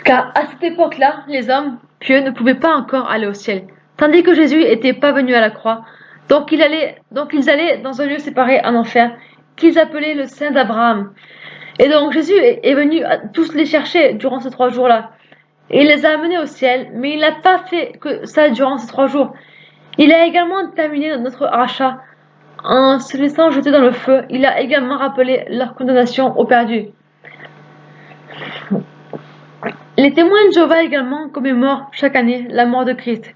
Car à cette époque-là, les hommes pieux ne pouvaient pas encore aller au ciel, tandis que Jésus n'était pas venu à la croix, donc ils allaient dans un lieu séparé en enfer, qu'ils appelaient le sein d'Abraham. Et donc Jésus est venu tous les chercher durant ces 3 jours-là. Et il les a amenés au ciel, mais il n'a pas fait que ça durant ces 3 jours. Il a également terminé notre rachat en se laissant jeter dans le feu. Il a également rappelé leur condamnation au perdu. Les témoins de Jéhovah également commémorent chaque année la mort de Christ,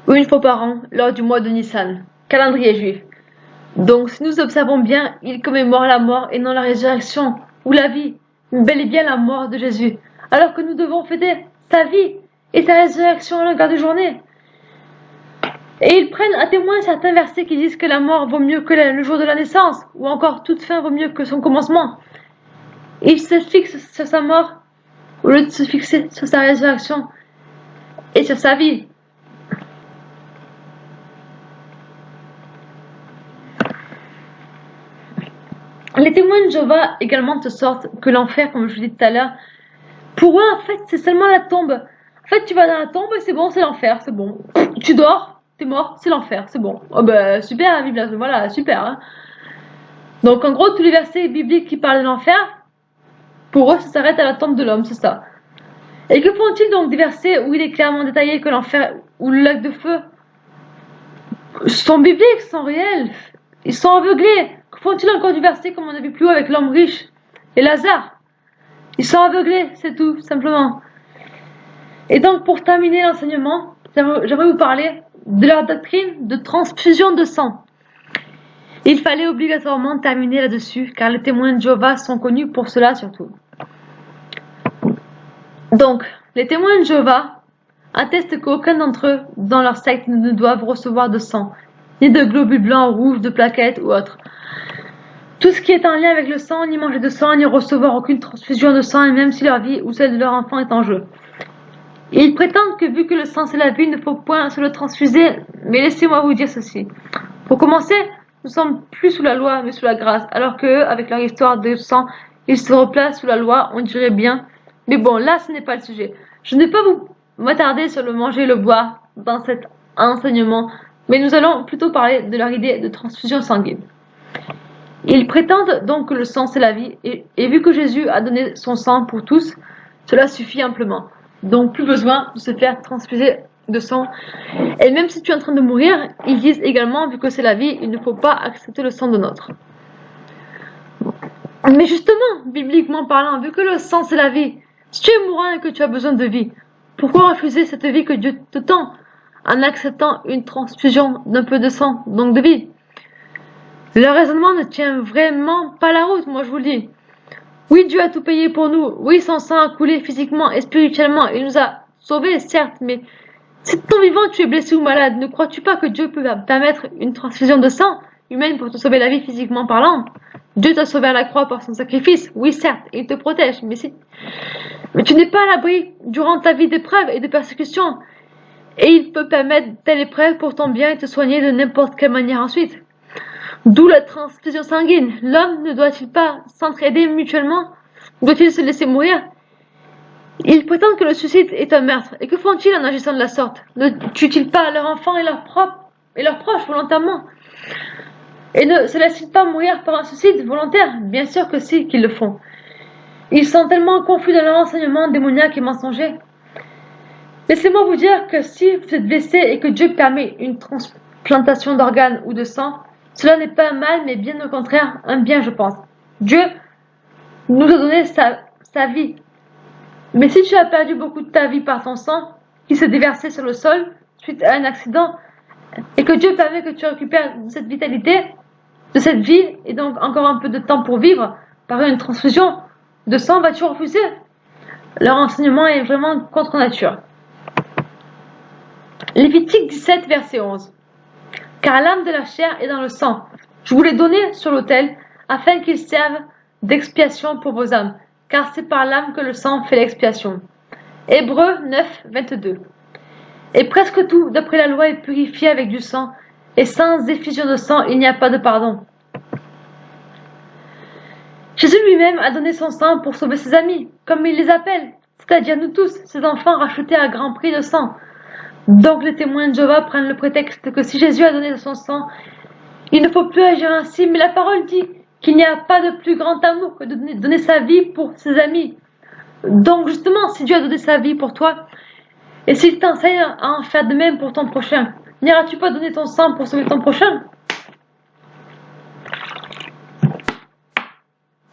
une fois par an lors du mois de Nissan, calendrier juif. Donc si nous observons bien, ils commémorent la mort et non la résurrection ou la vie, mais bel et bien la mort de Jésus, alors que nous devons fêter sa vie et sa résurrection à longueur de journée. Et ils prennent à témoin certains versets qui disent que la mort vaut mieux que le jour de la naissance, ou encore toute fin vaut mieux que son commencement. Ils se fixent sur sa mort au lieu de se fixer sur sa résurrection et sur sa vie. Les témoins de Jéhovah également te sortent que l'enfer, comme je vous dis tout à l'heure, pour eux en fait c'est seulement la tombe. En fait tu vas dans la tombe et c'est bon, c'est l'enfer, c'est bon. Tu dors, t'es mort, c'est l'enfer, c'est bon. Oh ben super la Bible, voilà, super. Hein. Donc en gros tous les versets bibliques qui parlent de l'enfer, pour eux ça s'arrête à la tombe de l'homme, c'est ça. Et que font-ils donc des versets où il est clairement détaillé que l'enfer ou le lac de feu sont bibliques, sont réels, ils sont aveuglés. Que font-ils encore du verset comme on a vu plus haut avec l'homme riche et Lazare? Ils sont aveuglés, c'est tout, simplement. Et donc pour terminer l'enseignement, j'aimerais vous parler de leur doctrine de transfusion de sang. Il fallait obligatoirement terminer là-dessus, car les témoins de Jéhovah sont connus pour cela surtout. Donc, les témoins de Jéhovah attestent qu'aucun d'entre eux, dans leur secte, ne doivent recevoir de sang, ni de globules blancs, rouges, de plaquettes ou autres. Tout ce qui est en lien avec le sang, ni manger de sang, ni recevoir aucune transfusion de sang, et même si leur vie ou celle de leur enfant est en jeu. Et ils prétendent que vu que le sang c'est la vie, il ne faut point se le transfuser, mais laissez-moi vous dire ceci. Pour commencer, nous sommes plus sous la loi, mais sous la grâce, alors qu'eux, avec leur histoire de sang, ils se replacent sous la loi, on dirait bien. Mais bon, là, ce n'est pas le sujet. Je ne vais pas vous m'attarder sur le manger et le boire dans cet enseignement, mais nous allons plutôt parler de leur idée de transfusion sanguine. Ils prétendent donc que le sang c'est la vie, et vu que Jésus a donné son sang pour tous, cela suffit amplement. Donc plus besoin de se faire transfuser de sang. Et même si tu es en train de mourir, ils disent également, vu que c'est la vie, il ne faut pas accepter le sang de l'autre. Mais justement, bibliquement parlant, vu que le sang c'est la vie, si tu es mourant et que tu as besoin de vie, pourquoi refuser cette vie que Dieu te tend en acceptant une transfusion d'un peu de sang, donc de vie? Le raisonnement ne tient vraiment pas la route, moi je vous le dis. Oui, Dieu a tout payé pour nous. Oui, son sang a coulé physiquement et spirituellement. Il nous a sauvés, certes, mais si de ton vivant tu es blessé ou malade, ne crois-tu pas que Dieu peut permettre une transfusion de sang humaine pour te sauver la vie physiquement parlant? Dieu t'a sauvé à la croix par son sacrifice. Oui, certes, il te protège, mais tu n'es pas à l'abri durant ta vie d'épreuves et de persécutions. Et il peut permettre telle épreuve pour ton bien et te soigner de n'importe quelle manière ensuite. D'où la transfusion sanguine. L'homme ne doit-il pas s'entraider mutuellement? Doit-il se laisser mourir? Ils prétendent que le suicide est un meurtre. Et que font-ils en agissant de la sorte? Ne tuent-ils pas leurs enfants et leurs proches volontairement? Et ne se laissent-ils pas mourir par un suicide volontaire? Bien sûr que si, qu'ils le font. Ils sont tellement confus dans leur enseignement démoniaque et mensonger. Laissez-moi vous dire que si vous êtes blessé et que Dieu permet une transplantation d'organes ou de sang, cela n'est pas un mal, mais bien au contraire, un bien, je pense. Dieu nous a donné sa vie. Mais si tu as perdu beaucoup de ta vie par ton sang, qui s'est déversé sur le sol, suite à un accident, et que Dieu permet que tu récupères cette vitalité, de cette vie, et donc encore un peu de temps pour vivre, par une transfusion de sang, vas-tu refuser? Leur enseignement est vraiment contre nature. Lévitique 17, verset 11. Car l'âme de la chair est dans le sang. Je vous l'ai donné sur l'autel, afin qu'il serve d'expiation pour vos âmes, car c'est par l'âme que le sang fait l'expiation. Hébreux 9, 22. Et presque tout, d'après la loi, est purifié avec du sang, et sans effusion de sang, il n'y a pas de pardon. Jésus lui-même a donné son sang pour sauver ses amis, comme il les appelle, c'est-à-dire nous tous, ses enfants rachetés à grand prix de sang. Donc les témoins de Jéhovah prennent le prétexte que si Jésus a donné son sang, il ne faut plus agir ainsi, mais la parole dit qu'il n'y a pas de plus grand amour que de donner sa vie pour ses amis. Donc justement, si Dieu a donné sa vie pour toi, et s'il t'enseigne à en faire de même pour ton prochain, n'iras-tu pas donner ton sang pour sauver ton prochain?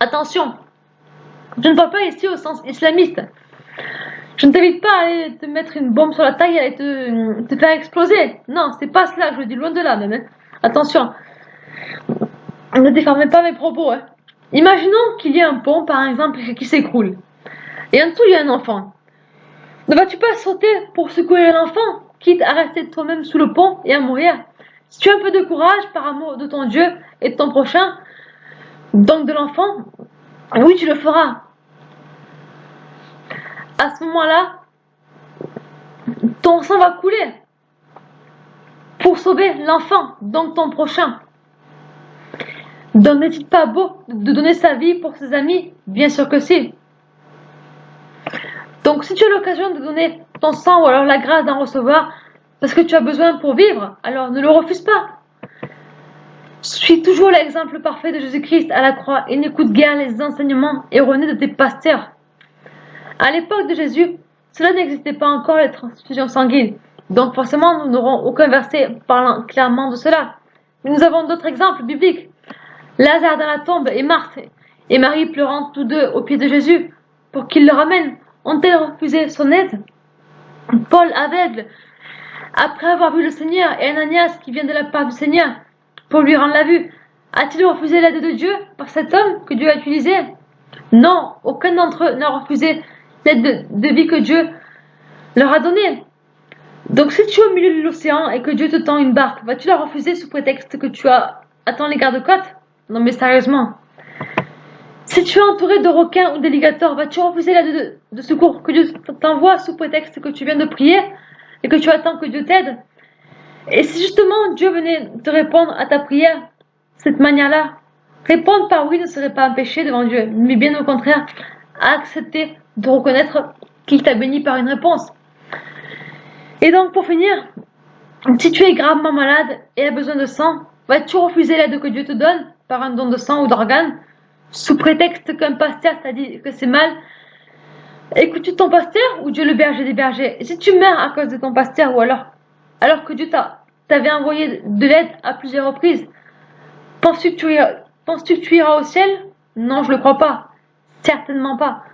Attention, je ne parle pas ici au sens islamiste. Je ne t'invite pas à aller te mettre une bombe sur la taille et te faire exploser. Non, c'est pas cela que je dis, loin de là même. Hein. Attention, ne déformez pas mes propos. Hein. Imaginons qu'il y ait un pont, par exemple, qui s'écroule. Et en dessous, il y a un enfant. Ne vas-tu pas sauter pour secourir l'enfant, quitte à rester toi-même sous le pont et à mourir? Si tu as un peu de courage par amour de ton Dieu et de ton prochain, donc de l'enfant, oui, tu le feras. À ce moment-là, ton sang va couler pour sauver l'enfant, donc ton prochain. Donc n'est-il pas beau de donner sa vie pour ses amis? Bien sûr que si. Donc si tu as l'occasion de donner ton sang ou alors la grâce d'en recevoir parce que tu as besoin pour vivre, alors ne le refuse pas. Suis toujours l'exemple parfait de Jésus-Christ à la croix et n'écoute guère les enseignements erronés de tes pasteurs. À l'époque de Jésus, cela n'existait pas encore les transfusions sanguines. Donc forcément, nous n'aurons aucun verset parlant clairement de cela. Mais nous avons d'autres exemples bibliques. Lazare dans la tombe et Marthe et Marie pleurant tous deux aux pieds de Jésus pour qu'il le ramène. Ont-elles refusé son aide? Paul aveugle, après avoir vu le Seigneur, et Ananias qui vient de la part du Seigneur pour lui rendre la vue, a-t-il refusé l'aide de Dieu par cet homme que Dieu a utilisé? Non, aucun d'entre eux n'a refusé l'aide de vie que Dieu leur a donnée. Donc si tu es au milieu de l'océan et que Dieu te tend une barque, vas-tu la refuser sous prétexte que tu attends les gardes-côtes? Non mais sérieusement. Si tu es entouré de requins ou d'alligators, vas-tu refuser l'aide de secours que Dieu t'envoie sous prétexte que tu viens de prier et que tu attends que Dieu t'aide? Et si justement Dieu venait te répondre à ta prière de cette manière-là, répondre par oui ne serait pas un péché devant Dieu, mais bien au contraire, accepter de reconnaître qu'il t'a béni par une réponse. Et donc pour finir, si tu es gravement malade et as besoin de sang, vas-tu refuser l'aide que Dieu te donne par un don de sang ou d'organes, sous prétexte qu'un pasteur t'a dit que c'est mal? Écoutes-tu ton pasteur ou Dieu le berger des bergers? Et si tu meurs à cause de ton pasteur ou alors que Dieu t'avait envoyé de l'aide à plusieurs reprises, penses-tu que tu iras au ciel Non, je le crois pas. Certainement pas.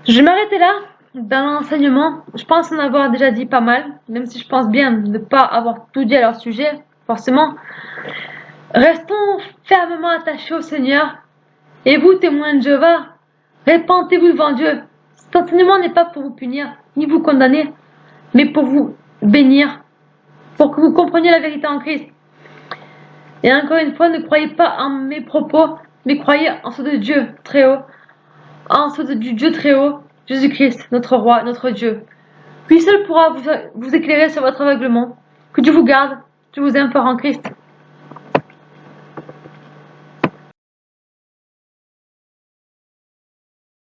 Je vais m'arrêter là. Dans l'enseignement, je pense en avoir déjà dit pas mal, même si je pense bien ne pas avoir tout dit à leur sujet, forcément. Restons fermement attachés au Seigneur. Et vous, témoins de Jéhovah, répentez-vous devant Dieu. Cet enseignement n'est pas pour vous punir, ni vous condamner, mais pour vous bénir, pour que vous compreniez la vérité en Christ. Et encore une fois, ne croyez pas en mes propos, mais croyez en ceux de Dieu très haut, en ceux du Dieu très haut, Jésus-Christ, notre roi, notre Dieu. Lui seul pourra vous éclairer sur votre aveuglement. Que Dieu vous garde. Je vous aime fort en Christ.